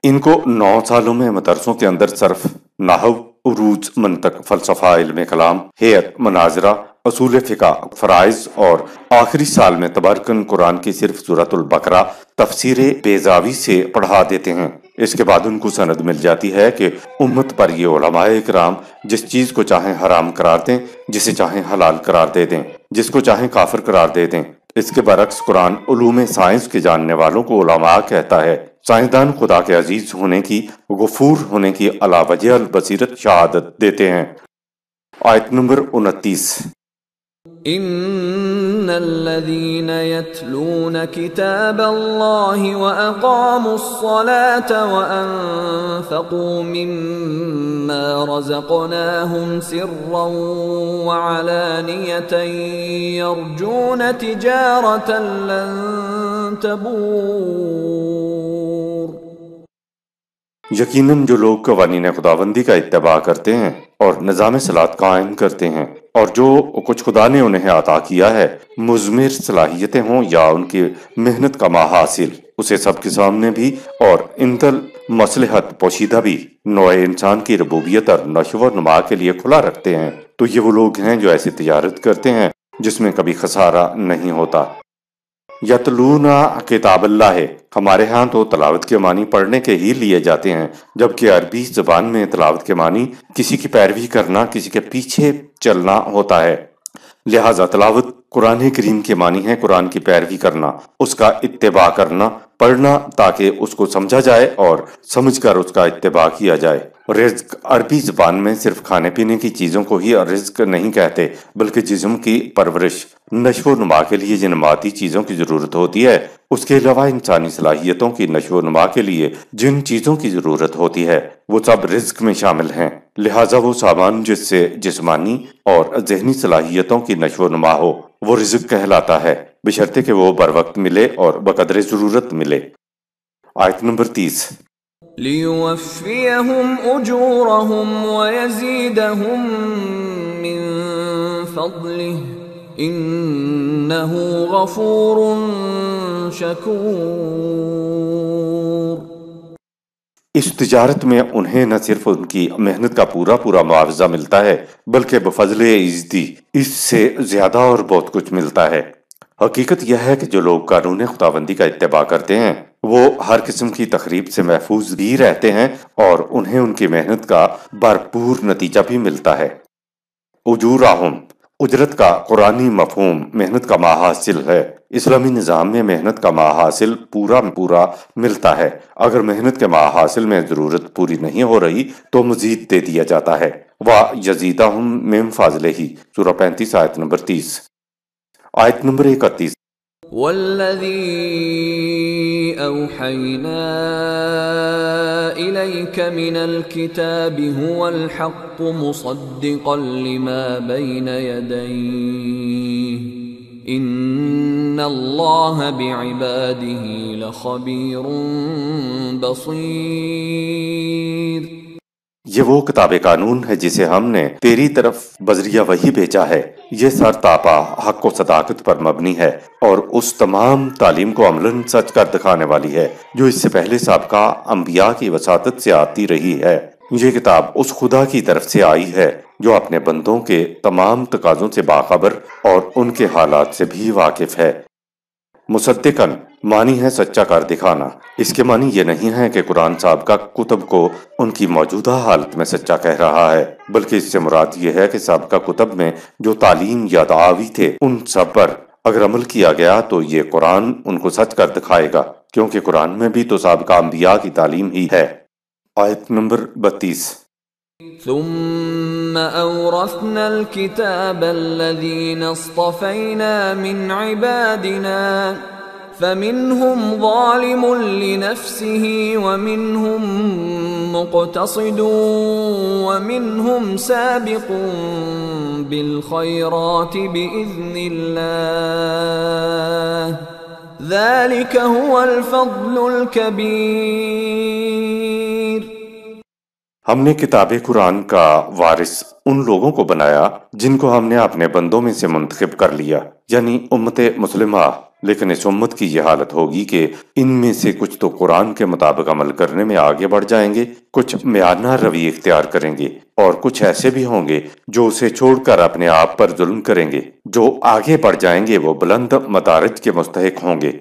ان کو 9 سالوں میں مدرسوں کے اندر صرف نحو، عروض، منطق، فلسفہ، علم کلام، ہیئت، مناظرہ، اصول فقہ، فرائض اور آخری سال میں تبارکن قرآن کی صرف سورۃ البقرہ تفسیر بیضاوی سے پڑھا دیتے ہیں۔ اس کے بعد ان کو سند مل جاتی ہے کہ امت پر یہ علماء اکرام جس چیز کو چاہیں حرام قرار دیں، جسے چاہیں حلال قرار دے دیں، جس کو چاہیں کافر قرار دے دیں۔ اس کے برعکس قرآن علوم سائنس کے جاننے والوں کو علماء کہتا ہے۔ سائنسدان خدا کے عزیز ہونے کی، غفور ہونے کی علا وجہ البصیرت شہادت دیتے ہیں۔ آیت نمبر 29۔ ان الذين يتلون كتاب الله واقاموا الصلاه وانفقوا مما رزقناهم سرا وعلانيه يرجون تجاره لن تبور۔ یقیناً جو لوگ قوانین خداوندی کا اتباع کرتے ہیں اور نظام صلاۃ قائم کرتے ہیں، اور جو کچھ خدا نے انہیں عطا کیا ہے، مضمر صلاحیتیں ہوں یا ان کی محنت کا محاصل، اسے سب کے سامنے بھی اور اندل مصلحت پوشیدہ بھی نوع انسان کی ربوبیت اور نشو و نما کے لیے کھلا رکھتے ہیں، تو یہ وہ لوگ ہیں جو ایسی تجارت کرتے ہیں جس میں کبھی خسارہ نہیں ہوتا۔ یتلون کتاب اللہ ہے، ہمارے ہاں تو تلاوت کے معنی پڑھنے کے ہی لیے جاتے ہیں، جبکہ عربی زبان میں تلاوت کے معنی کسی کی پیروی کرنا، کسی کے پیچھے چلنا ہوتا ہے۔ لہٰذا تلاوت قرآن کریم کے معنی ہے قرآن کی پیروی کرنا، اس کا اتباع کرنا، پڑھنا تاکہ اس کو سمجھا جائے اور سمجھ کر اس کا اتباع کیا جائے۔ رزق عربی زبان میں صرف کھانے پینے کی چیزوں کو ہی رزق نہیں کہتے، بلکہ جسم کی پرورش، نشو و نما کے لیے جن مادی چیزوں کی ضرورت ہوتی ہے، اس کے علاوہ انسانی صلاحیتوں کی نشو و نما کے لیے جن چیزوں کی ضرورت ہوتی ہے وہ سب رزق میں شامل ہیں۔ لہٰذا وہ سامان جس سے جسمانی اور ذہنی صلاحیتوں کی نشو و نما ہو وہ رزق کہلاتا ہے، بشرطے کہ وہ بر وقت ملے اور بقدر ضرورت ملے۔ آیت نمبر 30۔ لِيُوَفِّيَهُمْ أُجُورَهُمْ وَيَزِيدَهُمْ مِنْ فَضْلِهِ إِنَّهُ غَفُورٌ شَكُورٌ۔ اس تجارت میں انہیں نہ صرف ان کی محنت کا پورا معاوضہ ملتا ہے بلکہ بفضل عزتی اس سے زیادہ اور بہت کچھ ملتا ہے۔ حقیقت یہ ہے کہ جو لوگ قانون خداوندی کا اتباع کرتے ہیں وہ ہر قسم کی تخریب سے محفوظ بھی رہتے ہیں اور انہیں ان کی محنت کا بھرپور نتیجہ بھی ملتا ہے۔ اجورہم، اجرت کا قرآنی مفہوم محنت کا ماحاصل ہے۔ اسلامی نظام میں محنت کا ماحاصل پورا ملتا ہے۔ اگر محنت کے ماحاصل میں ضرورت پوری نہیں ہو رہی تو مزید دے دیا جاتا ہے۔ وَيَزِيدَهُم مِّن فَضْلِهِ، سورہ 35 آیت نمبر 30۔ آیت نمبر 31۔ وَالَّذِي أَوْحَيْنَا إِلَيْكَ مِنَ الْكِتَابِ هُوَ الْحَقُّ مُصَدِّقًا لِمَا بَيْنَ يَدَيْهِ إِنَّ اللَّهَ بِعِبَادِهِ لَخَبِيرٌ بَصِيرٌ۔ یہ وہ کتاب قانون ہے جسے ہم نے تیری طرف بذریعہ وحی بھیجا ہے، یہ سر تاپا حق و صداقت پر مبنی ہے اور اس تمام تعلیم کو عملاً سچ کر دکھانے والی ہے جو اس سے پہلے سابقہ انبیاء کی وساطت سے آتی رہی ہے۔ یہ کتاب اس خدا کی طرف سے آئی ہے جو اپنے بندوں کے تمام تقاضوں سے باخبر اور ان کے حالات سے بھی واقف ہے۔ مصدقن معنی ہے سچا کر دکھانا، اس کے معنی یہ نہیں ہے کہ قرآن سابقہ کتب کو ان کی موجودہ حالت میں سچا کہہ رہا ہے، بلکہ اس سے مراد یہ ہے کہ سابقہ کتب میں جو تعلیم یا دعاوی تھے ان سب پر اگر عمل کیا گیا تو یہ قرآن ان کو سچ کر دکھائے گا، کیونکہ قرآن میں بھی تو سابقہ انبیاء کی تعلیم ہی ہے۔ آیت نمبر 32۔ ثم أورثنا الكتاب الذين اصطفينا من عبادنا فمنهم ظالم لنفسه ومنهم مقتصد ومنهم سابق بالخيرات بإذن الله ذلك هو الفضل الكبير۔ ہم نے کتاب قرآن کا وارث ان لوگوں کو بنایا جن کو ہم نے اپنے بندوں میں سے منتخب کر لیا، یعنی امت مسلمہ، لیکن اس امت کی یہ حالت ہوگی کہ ان میں سے کچھ تو قرآن کے مطابق عمل کرنے میں آگے بڑھ جائیں گے، کچھ میانہ روی اختیار کریں گے، اور کچھ ایسے بھی ہوں گے جو اسے چھوڑ کر اپنے آپ پر ظلم کریں گے۔ جو آگے بڑھ جائیں گے وہ بلند مدارج کے مستحق ہوں گے۔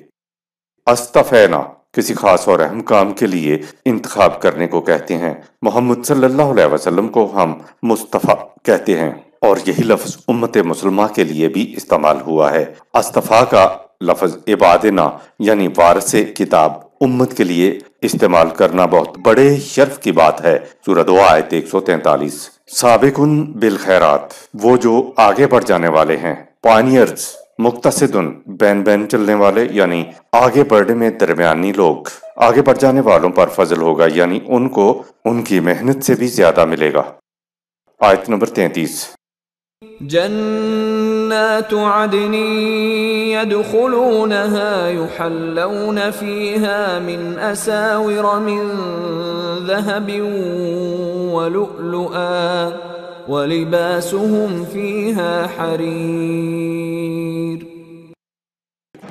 استفینا کسی خاص اور اہم کام کے لیے انتخاب کرنے کو کہتے ہیں۔ محمد صلی اللہ علیہ وسلم کو ہم مصطفیٰ کہتے ہیں، اور یہی لفظ امت مسلمہ کے لیے بھی استعمال ہوا ہے۔ استفا کا لفظ عبادنا یعنی وارث کتاب امت کے لیے استعمال کرنا بہت بڑے شرف کی بات ہے۔ سورہ 2 آیت 143۔ سابقن بالخیرات وہ جو آگے بڑھ جانے والے ہیں، پائنیئرز، مقتصدن بین بین چلنے والے یعنی آگے بڑھنے میں درمیانی لوگ، آگے بڑھ جانے والوں پر فضل ہوگا یعنی ان کو ان کی محنت سے بھی زیادہ ملے گا۔ آیت نمبر 33۔ جنات عدن يدخلونها يحلون فيها من أساور من ذهب ولؤلؤا وَلِبَاسُهُمْ فِيهَا حَرِيرٌ۔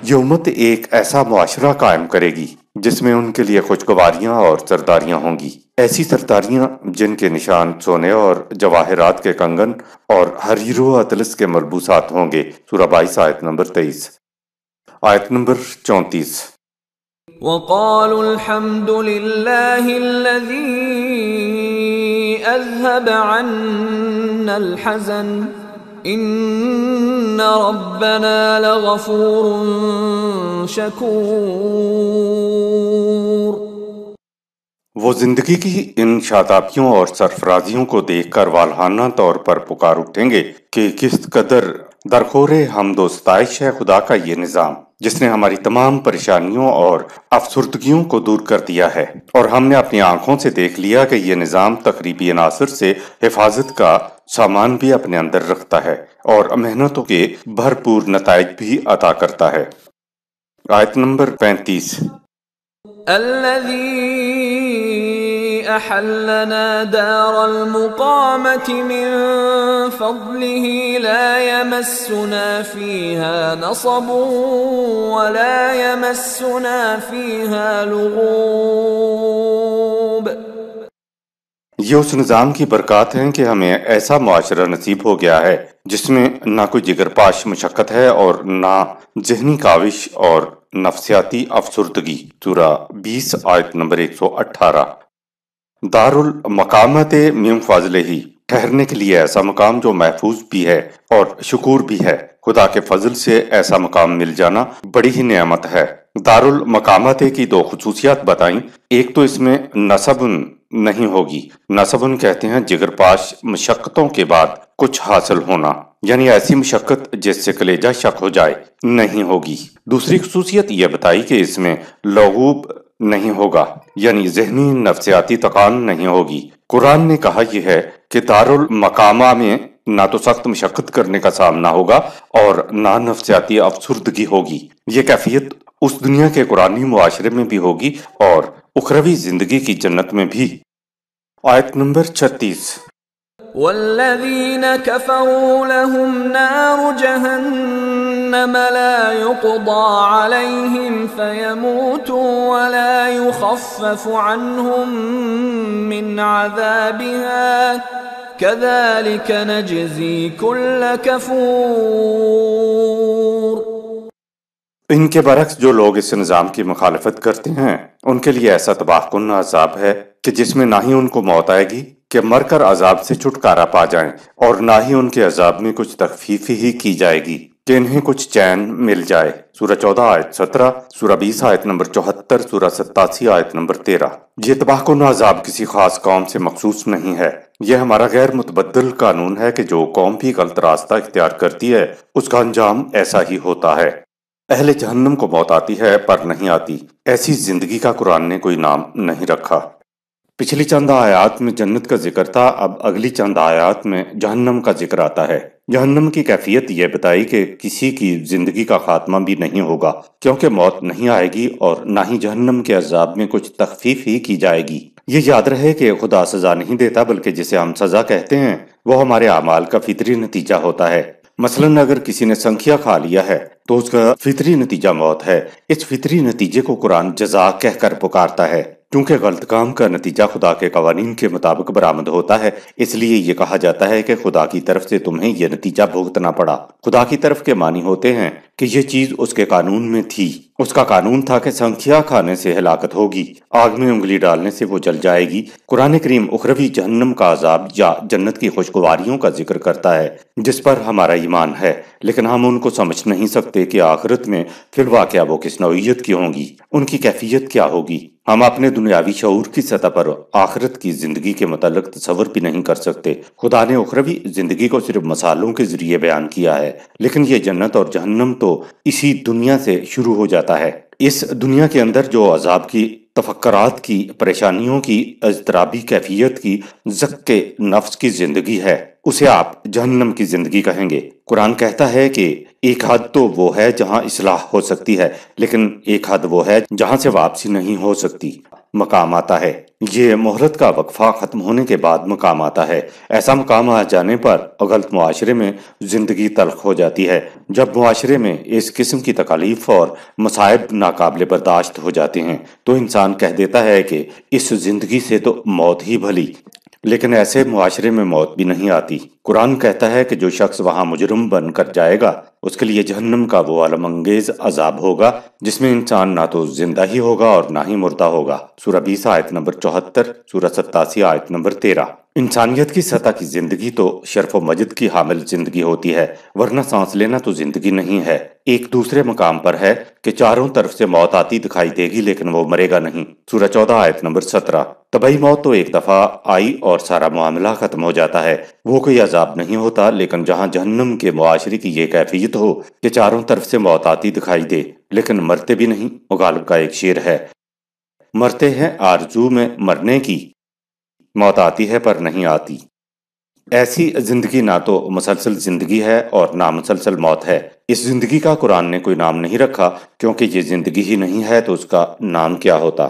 یہ امت ایک ایسا معاشرہ قائم کرے گی جس میں ان کے لیے خوشگواریاں اور سرداریاں ہوں گی، ایسی سرداریاں جن کے نشان سونے اور جواہرات کے کنگن اور حریر و اطلس کے ملبوسات ہوں گے۔ سورہ 22 آیت نمبر 23۔ آیت نمبر 34۔ وَقَالُوا الْحَمْدُ لِلَّهِ الَّذِي اذهب عنا الحزن ان ربنا لغفور شکور۔ وہ زندگی کی ان شادابیوں اور سرفرازیوں کو دیکھ کر والہانہ طور پر پکار اٹھیں گے کہ کس قدر درخور حمد و ستائش ہے خدا کا یہ نظام، جس نے ہماری تمام پریشانیوں اور افسردگیوں کو دور کر دیا ہے، اور ہم نے اپنی آنکھوں سے دیکھ لیا کہ یہ نظام تخریبی عناصر سے حفاظت کا سامان بھی اپنے اندر رکھتا ہے اور محنتوں کے بھرپور نتائج بھی عطا کرتا ہے۔ آیت نمبر 35۔ الذي أحلنا دار المقامة من فضله لا يمسنا فيها نصب ولا يمسنا فيها لغوب۔ یہ اس نظام کی برکات ہیں کہ ہمیں ایسا معاشرہ نصیب ہو گیا ہے جس میں نہ کوئی جگر پاش مشقت ہے اور نہ ذہنی کاوش اور نفسیاتی افسردگی۔ سورہ 20 آیت نمبر 118۔ دار المقامت من فضلہ، ٹھہرنے کے لیے ایسا مقام جو محفوظ بھی ہے اور شکور بھی ہے۔ خدا کے فضل سے ایسا مقام مل جانا بڑی ہی نعمت ہے۔ دار المقامت کی دو خصوصیات بتائیں، ایک تو اس میں نصب نہیں ہوگی، نصب کہتے ہیں جگر پاش مشقتوں کے بعد کچھ حاصل ہونا، یعنی ایسی مشقت جس سے کلیجہ شک ہو جائے، نہیں ہوگی۔ دوسری خصوصیت یہ بتائی کہ اس میں لغوب نہیں ہوگا، یعنی ذہنی نفسیاتی تکان نہیں ہوگی۔ قرآن نے کہا یہ ہے کہ دار المقامہ میں نہ تو سخت مشقت کرنے کا سامنا ہوگا اور نہ نفسیاتی افسردگی ہوگی۔ یہ کیفیت اس دنیا کے قرآنی معاشرے میں بھی ہوگی اور اخروی زندگی کی جنت میں بھی۔ آیت نمبر 36۔ والذین کفروا لهم نار جہنم لا يقضى علیہم فیموتوا ولا يخفف عنہم من عذابها كذلك نجزی کل کفور۔ ان کے برعکس جو لوگ اس نظام کی مخالفت کرتے ہیں ان کے لیے ایسا تباہ کن عذاب ہے کہ جس میں نہ ہی ان کو موت آئے گی کہ مر کر عذاب سے چھٹکارا پا جائیں، اور نہ ہی ان کے عذاب میں کچھ تخفیف ہی کی جائے گی کہ انہیں کچھ چین مل جائے۔ سورہ 14 آیت 17، سورہ 20 آیت نمبر 74، سورہ 87 آیت نمبر 13۔ یہ تباہ کن عذاب کسی خاص قوم سے مخصوص نہیں ہے، یہ ہمارا غیر متبدل قانون ہے کہ جو قوم بھی غلط راستہ اختیار کرتی ہے اس کا انجام ایسا ہی ہوتا ہے۔ اہل جہنم کو موت آتی ہے پر نہیں آتی، ایسی زندگی کا قرآن نے کوئی نام نہیں رکھا۔ پچھلی چند آیات میں جنت کا ذکر تھا، اب اگلی چند آیات میں جہنم کا ذکر آتا ہے۔ جہنم کی کیفیت یہ بتائی کہ کسی کی زندگی کا خاتمہ بھی نہیں ہوگا، کیونکہ موت نہیں آئے گی اور نہ ہی جہنم کے عذاب میں کچھ تخفیف ہی کی جائے گی۔ یہ یاد رہے کہ خدا سزا نہیں دیتا، بلکہ جسے ہم سزا کہتے ہیں وہ ہمارے اعمال کا فطری نتیجہ ہوتا ہے۔ مثلاً اگر کسی نے سنکھیا کھا لیا ہے تو اس کا فطری نتیجہ موت ہے۔ اس فطری نتیجے کو قرآن جزا کہہ کر پکارتا ہے، کیونکہ غلط کام کا نتیجہ خدا کے قوانین کے مطابق برآمد ہوتا ہے، اس لیے یہ کہا جاتا ہے کہ خدا کی طرف سے تمہیں یہ نتیجہ بھگتنا پڑا۔ خدا کی طرف کے معنی ہوتے ہیں کہ یہ چیز اس کے قانون میں تھی، اس کا قانون تھا کہ سنکھیا کھانے سے ہلاکت ہوگی، آگ میں انگلی ڈالنے سے وہ جل جائے گی۔ قرآن کریم اخروی جہنم کا عذاب یا جنت کی خوشگواریوں کا ذکر کرتا ہے جس پر ہمارا ایمان ہے، لیکن ہم ان کو سمجھ نہیں سکتے کہ آخرت میں فی الواقعہ وہ کس نوعیت کی ہوں گی، ان کی کیفیت کیا ہوگی۔ ہم اپنے دنیاوی شعور کی سطح پر آخرت کی زندگی کے متعلق تصور بھی نہیں کر سکتے۔ خدا نے اخروی زندگی کو صرف مثالوں کے ذریعے بیان کیا ہے، لیکن یہ جنت اور جہنم تو اسی دنیا سے شروع ہو جاتا ہے۔ اس دنیا کے اندر جو عذاب کی، تفکرات کی، پریشانیوں کی، اضطرابی کیفیت کی، زک کے نفس کی زندگی ہے اسے آپ جہنم کی زندگی کہیں گے۔ قرآن کہتا ہے کہ ایک حد تو وہ ہے جہاں اصلاح ہو سکتی ہے، لیکن ایک حد وہ ہے جہاں سے واپسی نہیں ہو سکتی۔ مقام آتا ہے، یہ مہلت کا وقفہ ختم ہونے کے بعد مقام آتا ہے۔ ایسا مقام آ جانے پر غلط معاشرے میں زندگی تلخ ہو جاتی ہے۔ جب معاشرے میں اس قسم کی تکالیف اور مصائب ناقابل برداشت ہو جاتے ہیں تو انسان کہہ دیتا ہے کہ اس زندگی سے تو موت ہی بھلی، لیکن ایسے معاشرے میں موت بھی نہیں آتی۔ قرآن کہتا ہے کہ جو شخص وہاں مجرم بن کر جائے گا اس کے لیے جہنم کا وہ علم انگیز عذاب ہوگا جس میں انسان نہ تو زندہ ہی ہوگا اور نہ ہی مردہ ہوگا۔ سورہ 20 آیت نمبر 74، سورہ 87 آیت نمبر 13۔ انسانیت کی سطح کی زندگی تو شرف و مجد کی حامل زندگی ہوتی ہے، ورنہ سانس لینا تو زندگی نہیں ہے۔ ایک دوسرے مقام پر ہے کہ چاروں طرف سے موت آتی دکھائی دے گی لیکن وہ مرے گا نہیں۔ سورہ 14 آیت نمبر 17۔ طبعی موت تو ایک دفعہ آئی اور سارا معاملہ ختم ہو جاتا ہے، وہ کوئی عذاب نہیں ہوتا، لیکن جہاں جہنم کے معاشرے کی یہ کیفیت ہو کہ چاروں طرف سے موت آتی دکھائی دے لیکن مرتے بھی نہیں۔ غالب کا ایک شعر ہے، مرتے ہیں آرزو میں مرنے کی، موت آتی ہے پر نہیں آتی۔ ایسی زندگی نہ تو مسلسل زندگی ہے اور نہ مسلسل موت ہے۔ اس زندگی کا قرآن نے کوئی نام نہیں رکھا، کیونکہ یہ زندگی ہی نہیں ہے تو اس کا نام کیا ہوتا۔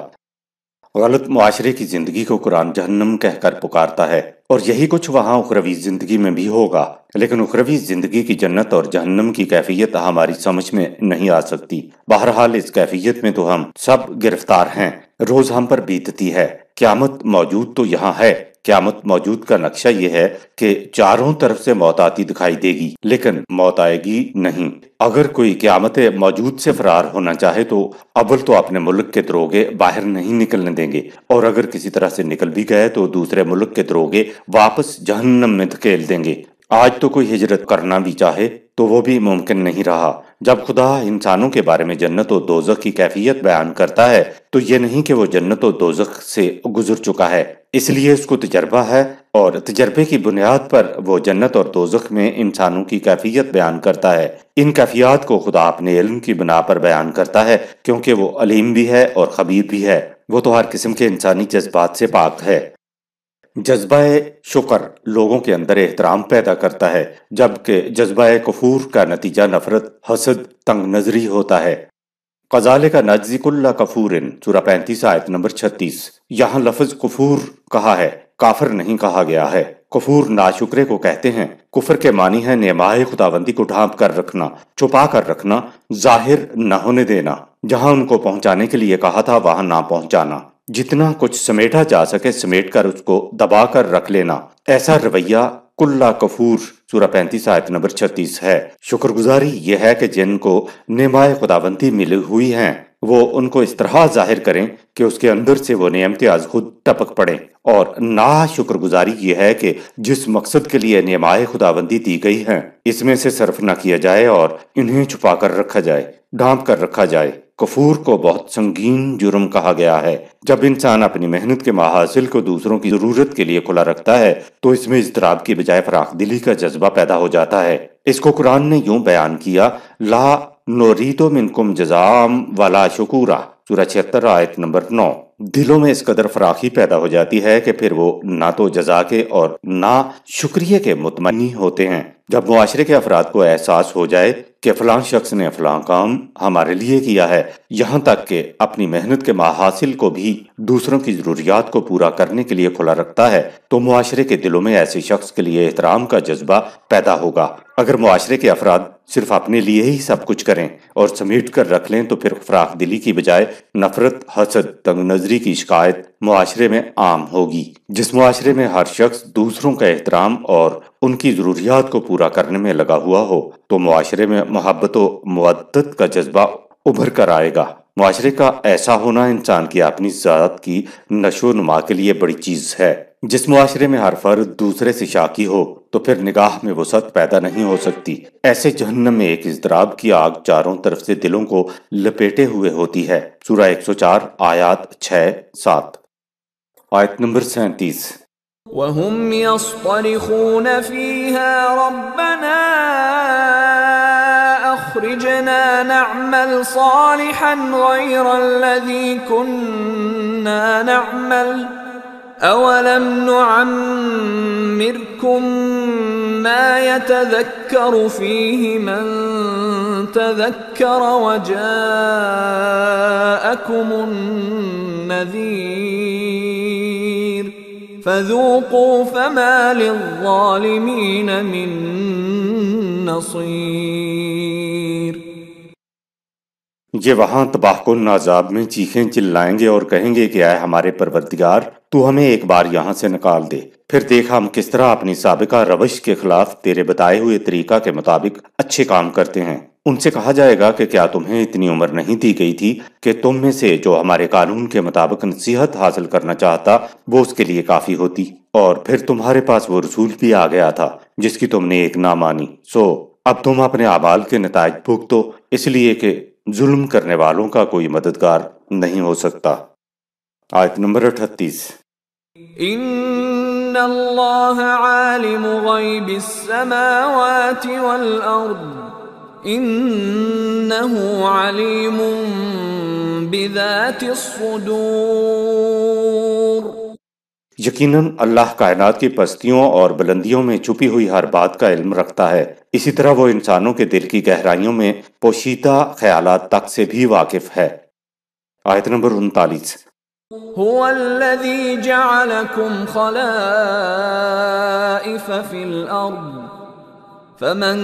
غلط معاشرے کی زندگی کو قرآن جہنم کہہ کر پکارتا ہے، اور یہی کچھ وہاں اخروی زندگی میں بھی ہوگا، لیکن اخروی زندگی کی جنت اور جہنم کی کیفیت ہماری سمجھ میں نہیں آ سکتی۔ بہرحال اس کیفیت میں تو ہم سب گرفتار ہیں، روز ہم پر بیتتی ہے۔ قیامت موجود تو یہاں ہے، قیامت موجود کا نقشہ یہ ہے کہ چاروں طرف سے موت آتی دکھائی دے گی لیکن موت آئے گی نہیں۔ اگر کوئی قیامت موجود سے فرار ہونا چاہے تو اول تو اپنے ملک کے دروگے باہر نہیں نکلنے دیں گے، اور اگر کسی طرح سے نکل بھی گئے تو دوسرے ملک کے دروگے واپس جہنم میں دھکیل دیں گے۔ آج تو کوئی ہجرت کرنا بھی چاہے تو وہ بھی ممکن نہیں رہا۔ جب خدا انسانوں کے بارے میں جنت و دوزخ کی کیفیت بیان کرتا ہے تو یہ نہیں کہ وہ جنت و دوزخ سے گزر چکا ہے، اس لیے اس کو تجربہ ہے، اور تجربے کی بنیاد پر وہ جنت اور دوزخ میں انسانوں کی کیفیت بیان کرتا ہے۔ ان کیفیات کو خدا اپنے علم کی بنا پر بیان کرتا ہے، کیونکہ وہ علیم بھی ہے اور خبیر بھی ہے۔ وہ تو ہر قسم کے انسانی جذبات سے پاک ہے۔ جذبہ شکر لوگوں کے اندر احترام پیدا کرتا ہے، جبکہ جذبہ کفور کا نتیجہ نفرت، حسد، تنگ نظری ہوتا ہے۔ کذالک نجزی کل کفور، سورہ 35 آیت نمبر 36۔ یہاں لفظ کفور کہا ہے، کافر نہیں کہا گیا ہے۔ کفور ناشکرے کو کہتے ہیں۔ کفر کے معنی ہے نعمائے خداوندی کو ڈھانپ کر رکھنا، چھپا کر رکھنا، ظاہر نہ ہونے دینا، جہاں ان کو پہنچانے کے لیے کہا تھا وہاں نہ پہنچانا، جتنا کچھ سمیٹا جا سکے سمیٹ کر اس کو دبا کر رکھ لینا۔ ایسا رویہ کلا کفور سورہ 35 آیت نمبر 36 ہے۔ شکر گزاری یہ ہے کہ جن کو نعمائے خداوندی ملی ہوئی ہیں وہ ان کو اس طرح ظاہر کریں کہ اس کے اندر سے وہ نعمتیں از خود ٹپک پڑیں، اور نا شکر گزاری یہ ہے کہ جس مقصد کے لیے نعمائے خداوندی دی گئی ہیں اس میں سے صرف نہ کیا جائے اور انہیں چھپا کر رکھا جائے، ڈھانپ کر رکھا جائے۔ کفور کو بہت سنگین جرم کہا گیا ہے۔ جب انسان اپنی محنت کے محاصل کو دوسروں کی ضرورت کے لیے کھلا رکھتا ہے تو اس میں اضطراب کی بجائے فراخ دلی کا جذبہ پیدا ہو جاتا ہے۔ اس کو قرآن نے یوں بیان کیا، لا نورید منکم جزاء ولا شکورا سورہ 76 آیت نمبر 9۔ دلوں میں اس قدر فراخی پیدا ہو جاتی ہے کہ پھر وہ نہ تو جزا کے اور نہ شکریہ کے مطمئن ہوتے ہیں۔ جب معاشرے کے افراد کو احساس ہو جائے کہ فلاں شخص نے فلاں کام ہمارے لیے کیا ہے، یہاں تک کہ اپنی محنت کے محاصل کو بھی دوسروں کی ضروریات کو پورا کرنے کے لیے کھلا رکھتا ہے، تو معاشرے کے دلوں میں ایسے شخص کے لیے احترام کا جذبہ پیدا ہوگا۔ اگر معاشرے کے افراد صرف اپنے لیے ہی سب کچھ کریں اور سمیٹ کر رکھ لیں تو پھر فراخ دلی کی بجائے نفرت، حسد، تنگ نظری کی شکایت معاشرے میں عام ہوگی۔ جس معاشرے میں ہر شخص دوسروں کا احترام اور ان کی ضروریات کو پورا کرنے میں لگا ہوا ہو تو معاشرے میں محبت و مودت کا جذبہ ابھر کر آئے گا۔ معاشرے کا ایسا ہونا انسان کی اپنی ذات کی نشو و نما کے لیے بڑی چیز ہے۔ جس معاشرے میں ہر فرد دوسرے سے شاکی ہو تو پھر نگاہ میں وسعت پیدا نہیں ہو سکتی۔ ایسے جہنم میں ایک اضطراب کی آگ چاروں طرف سے دلوں کو لپیٹے ہوئے ہوتی ہے۔ سورہ 104 آیات 6-7۔ آیت نمبر 37۔ وَهُمْ يَصْطَرِخُونَ فِيهَا رَبَّنَا أَخْرِجْنَا نَعْمَلْ صَالِحًا غَيْرَ الَّذِي كُنَّا نَعْمَلُ أَوَلَمْ نُعَمِّرْكُمْ مَا يَتَذَكَّرُ فِيهِ مَنْ تَذَكَّرَ وَجَاءَكُمُ النَّذِيرُ فَذُوقُوا فَمَا لِلظَّالِمِينَ مِن نَصِيرٍ۔ یہ وہاں تباہ کن عذاب میں چیخیں چلائیں گے اور کہیں گے کہ اے ہمارے پروردگار، تو ہمیں ایک بار یہاں سے نکال دے، پھر دیکھ ہم کس طرح اپنی سابقہ روش کے خلاف تیرے بتائے ہوئے طریقہ کے مطابق اچھے کام کرتے ہیں۔ ان سے کہا جائے گا کہ کیا تمہیں اتنی عمر نہیں دی گئی تھی کہ تم میں سے جو ہمارے قانون کے مطابق نصیحت حاصل کرنا چاہتا وہ اس کے لیے کافی ہوتی، اور پھر تمہارے پاس وہ رسول بھی آ گیا تھا جس کی تم نے ایک نہ مانی، سو اب تم اپنے اعمال کے نتائج بھگتو، اس لیے کہ ظلم کرنے والوں کا کوئی مددگار نہیں ہو سکتا۔ آیت نمبر 38۔ ان اللہ عالم غیب السماوات والارض انہ علیم بذات الصدور۔ یقیناً اللہ کائنات کی پستیوں اور بلندیوں میں چھپی ہوئی ہر بات کا علم رکھتا ہے، اسی طرح وہ انسانوں کے دل کی گہرائیوں میں پوشیدہ خیالات تک سے بھی واقف ہے۔ آیت نمبر 39۔ هو الذي جعلكم خلائف في الأرض فمن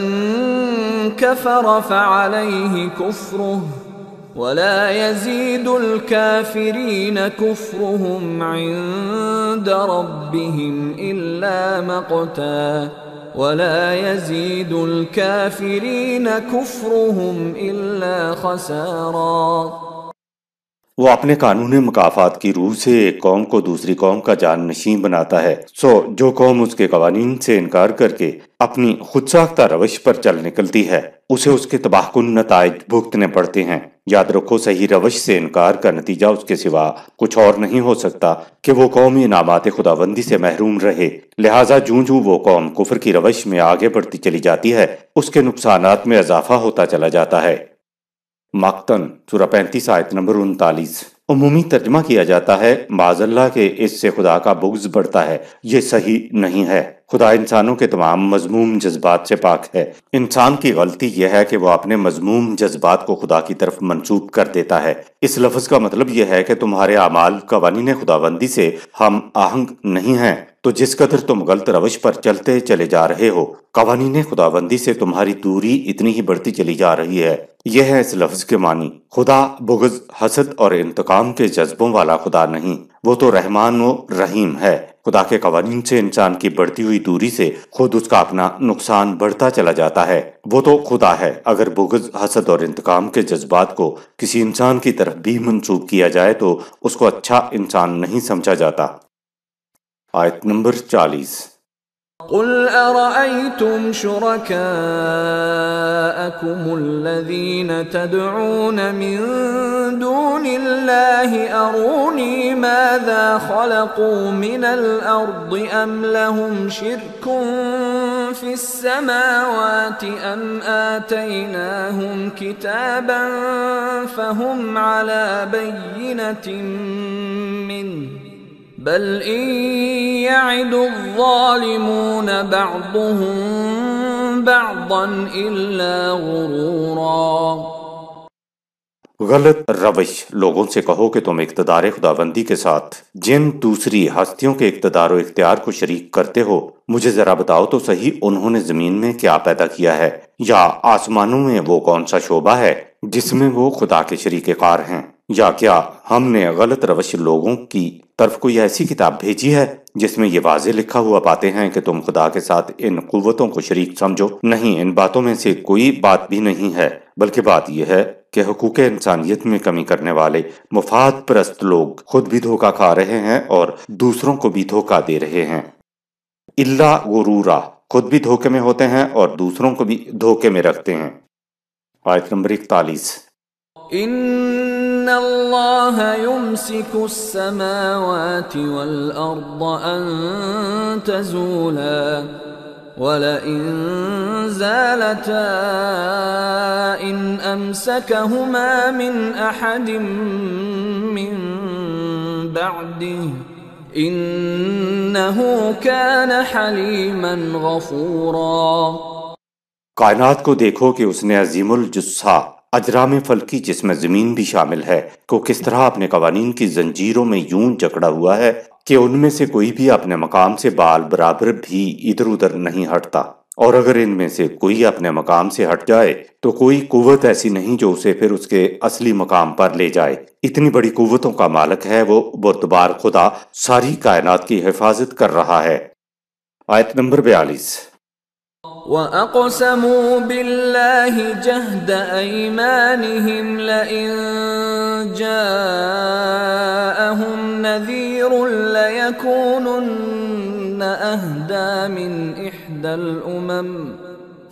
كفر فعليه كفره ولا يزيد الكافرين كفرهم عند ربهم إلا مقتا ولا يزيد الكافرين كفرهم إلا خسارا۔ وہ اپنے قانون مکافات کی روح سے ایک قوم کو دوسری قوم کا جان نشین بناتا ہے، سو جو قوم اس کے قوانین سے انکار کر کے اپنی خود ساختہ روش پر چل نکلتی ہے اسے اس کے تباہ کن نتائج بھگتنے پڑتے ہیں۔ یاد رکھو صحیح روش سے انکار کا نتیجہ اس کے سوا کچھ اور نہیں ہو سکتا کہ وہ قوم انعامات خداوندی سے محروم رہے، لہٰذا جوں جوں وہ قوم کفر کی روش میں آگے بڑھتی چلی جاتی ہے اس کے نقصانات میں اضافہ ہوتا چلا جاتا ہے۔ مقتن سورہ 35 آیت نمبر 39۔ عمومی ترجمہ کیا جاتا ہے معاذ اللہ کہ اس سے خدا کا بغض بڑھتا ہے، یہ صحیح نہیں ہے۔ خدا انسانوں کے تمام مذموم جذبات سے پاک ہے۔ انسان کی غلطی یہ ہے کہ وہ اپنے مذموم جذبات کو خدا کی طرف منسوب کر دیتا ہے۔ اس لفظ کا مطلب یہ ہے کہ تمہارے اعمال قوانین خداوندی سے ہم آہنگ نہیں ہیں، تو جس قدر تم غلط روش پر چلتے چلے جا رہے ہو قوانین خداوندی سے تمہاری دوری اتنی ہی بڑھتی چلی جا رہی ہے۔ یہ ہے اس لفظ کے معنی۔ خدا بغض، حسد اور انتقام کے جذبوں والا خدا نہیں، وہ تو رحمان و رحیم ہے۔ خدا کے قوانین سے انسان کی بڑھتی ہوئی دوری سے خود اس کا اپنا نقصان بڑھتا چلا جاتا ہے۔ وہ تو خدا ہے، اگر بغض، حسد اور انتقام کے جذبات کو کسی انسان کی طرف بھی منسوب کیا جائے تو اس کو اچھا انسان نہیں سمجھا جاتا۔ آیت نمبر 40۔ قل أرأيتم شركاءكم الذين تدعون من دون الله أروني ماذا خلقوا من الأرض أم لهم شرك في السماوات أم آتيناهم كتابا فهم على بينة منه بل إن يعد الظالمون بعضهم بعضا إلا غرورا۔ غلط روش لوگوں سے کہو کہ تم اقتدار خداوندی کے ساتھ جن دوسری ہستیوں کے اقتدار و اختیار کو شریک کرتے ہو، مجھے ذرا بتاؤ تو صحیح انہوں نے زمین میں کیا پیدا کیا ہے، یا آسمانوں میں وہ کون سا شعبہ ہے جس میں وہ خدا کے شریک کار ہیں، یا کیا ہم نے غلط روش لوگوں کی طرف کوئی ایسی کتاب بھیجی ہے جس میں یہ واضح لکھا ہوا پاتے ہیں کہ تم خدا کے ساتھ ان قوتوں کو شریک سمجھو؟ نہیں، ان باتوں میں سے کوئی بات بھی نہیں ہے، بلکہ بات یہ ہے کہ حقوق انسانیت میں کمی کرنے والے مفاد پرست لوگ خود بھی دھوکہ کھا رہے ہیں اور دوسروں کو بھی دھوکہ دے رہے ہیں۔ الا غرورا، خود بھی دھوکے میں ہوتے ہیں اور دوسروں کو بھی دھوکے میں رکھتے ہیں۔ آیت نمبر 41۔ ان اللہ یمسک السماوات والارض ان تزولا ولئن زالتا ان امسکہما من احد من بعده انہ کان حلیما غفورا۔ کائنات کو دیکھو کہ اس نے عظیم الجثہ اجرام فلکی جس میں زمین بھی شامل ہے کو کس طرح اپنے قوانین کی زنجیروں میں یوں جکڑا ہوا ہے کہ ان میں سے کوئی بھی اپنے مقام سے بال برابر بھی ادھر ادھر نہیں ہٹتا، اور اگر ان میں سے کوئی اپنے مقام سے ہٹ جائے تو کوئی قوت ایسی نہیں جو اسے پھر اس کے اصلی مقام پر لے جائے۔ اتنی بڑی قوتوں کا مالک ہے وہ بردبار خدا، ساری کائنات کی حفاظت کر رہا ہے۔ آیت نمبر 42۔ وَأَقْسَمُوا بِاللَّهِ جَهْدَ أَيْمَانِهِمْ لَئِن جَاءَهُمْ نَذِيرٌ لَيَكُونُنَّ أَهْدَى مِنْ إِحْدَى الْأُمَمِ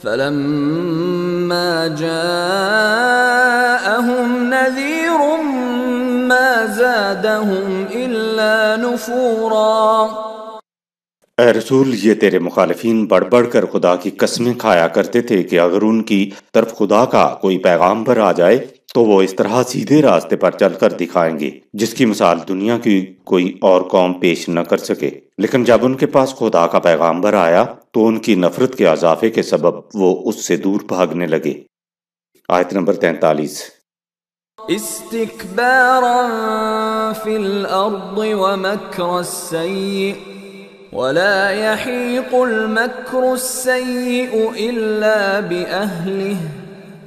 فَلَمَّا جَاءَهُمْ نَذِيرٌ مَا زَادَهُمْ إِلَّا نُفُورًا۔ اے رسول، یہ تیرے مخالفین بڑھ بڑھ کر خدا کی قسمیں کھایا کرتے تھے کہ اگر ان کی طرف خدا کا کوئی پیغام پر آ جائے تو وہ اس طرح سیدھے راستے پر چل کر دکھائیں گے جس کی مثال دنیا کی کوئی اور قوم پیش نہ کر سکے، لیکن جب ان کے پاس خدا کا پیغام پر آیا تو ان کی نفرت کے اضافے کے سبب وہ اس سے دور بھاگنے لگے۔ آیت نمبر 43۔ استکبارا فی الارض ومکر السیئ ولا يحيق المكر السيء إلا بأهله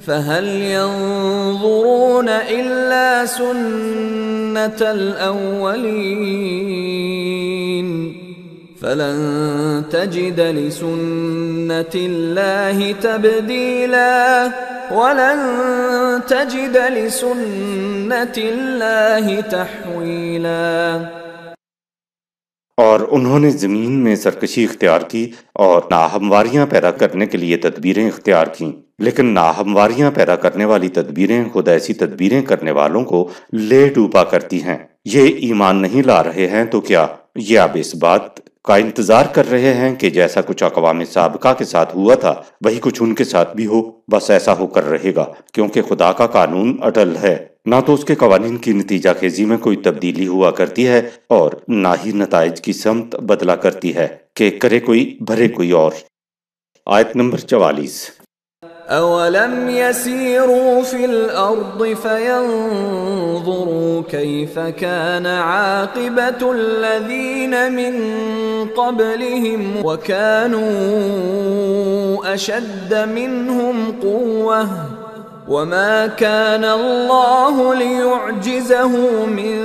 فهل ينظرون إلا سنة الأولين فلن تجد لسنة الله تبديلا ولن تجد لسنة الله تحويلا۔ اور انہوں نے زمین میں سرکشی اختیار کی اور ناہمواریاں پیدا کرنے کے لیے تدبیریں اختیار کیں، لیکن ناہمواریاں پیدا کرنے والی تدبیریں خود ایسی تدبیریں کرنے والوں کو لے ڈوبا کرتی ہیں۔ یہ ایمان نہیں لا رہے ہیں تو کیا یہ اب اس بات کا انتظار کر رہے ہیں کہ جیسا کچھ اقوام سابقہ کے ساتھ ہوا تھا وہی کچھ ان کے ساتھ بھی ہو؟ بس ایسا ہو کر رہے گا، کیونکہ خدا کا قانون اٹل ہے، نہ تو اس کے قوانین کی نتیجہ خیزی میں کوئی تبدیلی ہوا کرتی ہے اور نہ ہی نتائج کی سمت بدلا کرتی ہے کہ کرے کوئی بھرے کوئی اور۔ آیت نمبر 44۔ اولم يسيروا في الارض فينظروا كيف كان عاقبة الذين من قبلهم وكانوا اشد منهم قوة وما كان الله ليعجزه من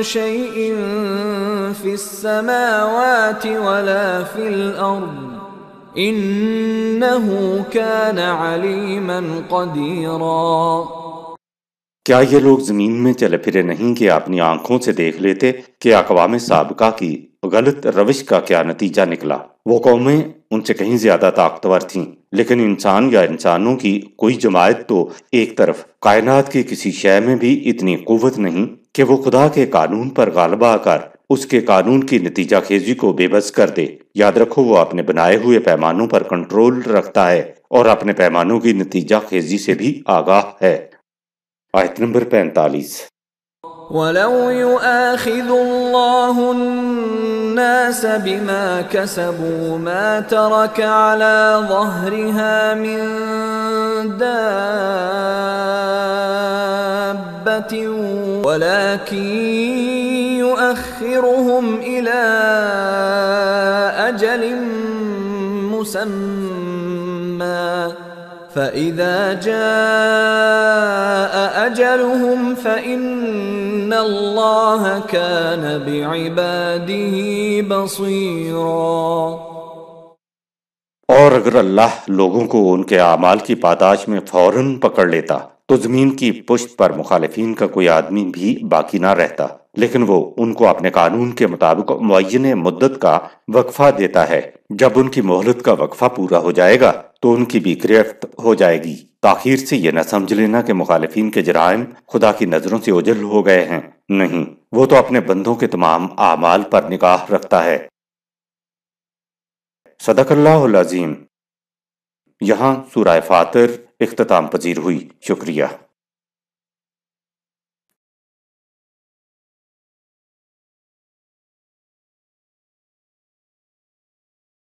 شيء في السماوات ولا في الأرض إنه كان عليما قديرا۔ کیا یہ لوگ زمین میں چلے پھرے نہیں کہ اپنی آنکھوں سے دیکھ لیتے کہ اقوام سابقہ کی غلط روش کا کیا نتیجہ نکلا؟ وہ قومیں ان سے کہیں زیادہ طاقتور تھیں، لیکن انسان یا انسانوں کی کوئی جماعت تو ایک طرف، کائنات کی کسی شے میں بھی اتنی قوت نہیں کہ وہ خدا کے قانون پر غالب آ کر اس کے قانون کی نتیجہ خیزی کو بے بس کر دے۔ یاد رکھو وہ اپنے بنائے ہوئے پیمانوں پر کنٹرول رکھتا ہے اور اپنے پیمانوں کی نتیجہ خیزی سے بھی آگاہ ہے۔ آیت نمبر 45۔ وَلَوْ يُؤَاخِذُ اللَّهُ النَّاسَ بِمَا كَسَبُوا مَا تَرَكَ عَلَى ظَهْرِهَا مِن دَابَّةٍ وَلَكِن يُؤَخِّرُهُمْ إِلَى أَجَلٍ مُّسَمًّى فَإِذَا جَاءَ أَجَلُهُمْ فَإِنَّ اللَّهَ كَانَ بِعِبَادِهِ بَصِيرًا۔ اور اگر اللہ لوگوں کو ان کے اعمال کی پاداش میں فوراً پکڑ لیتا تو زمین کی پشت پر مخالفین کا کوئی آدمی بھی باقی نہ رہتا، لیکن وہ ان کو اپنے قانون کے مطابق معین مدت کا وقفہ دیتا ہے۔ جب ان کی مہلت کا وقفہ پورا ہو جائے گا تو ان کی بھی گرفت ہو جائے گی۔ تاخیر سے یہ نہ سمجھ لینا کہ مخالفین کے جرائم خدا کی نظروں سے اوجھل ہو گئے ہیں، نہیں، وہ تو اپنے بندوں کے تمام اعمال پر نگاہ رکھتا ہے۔ صدق اللہ العظیم۔ یہاں سورہ فاطر اختتام پذیر ہوئی۔ شکریہ۔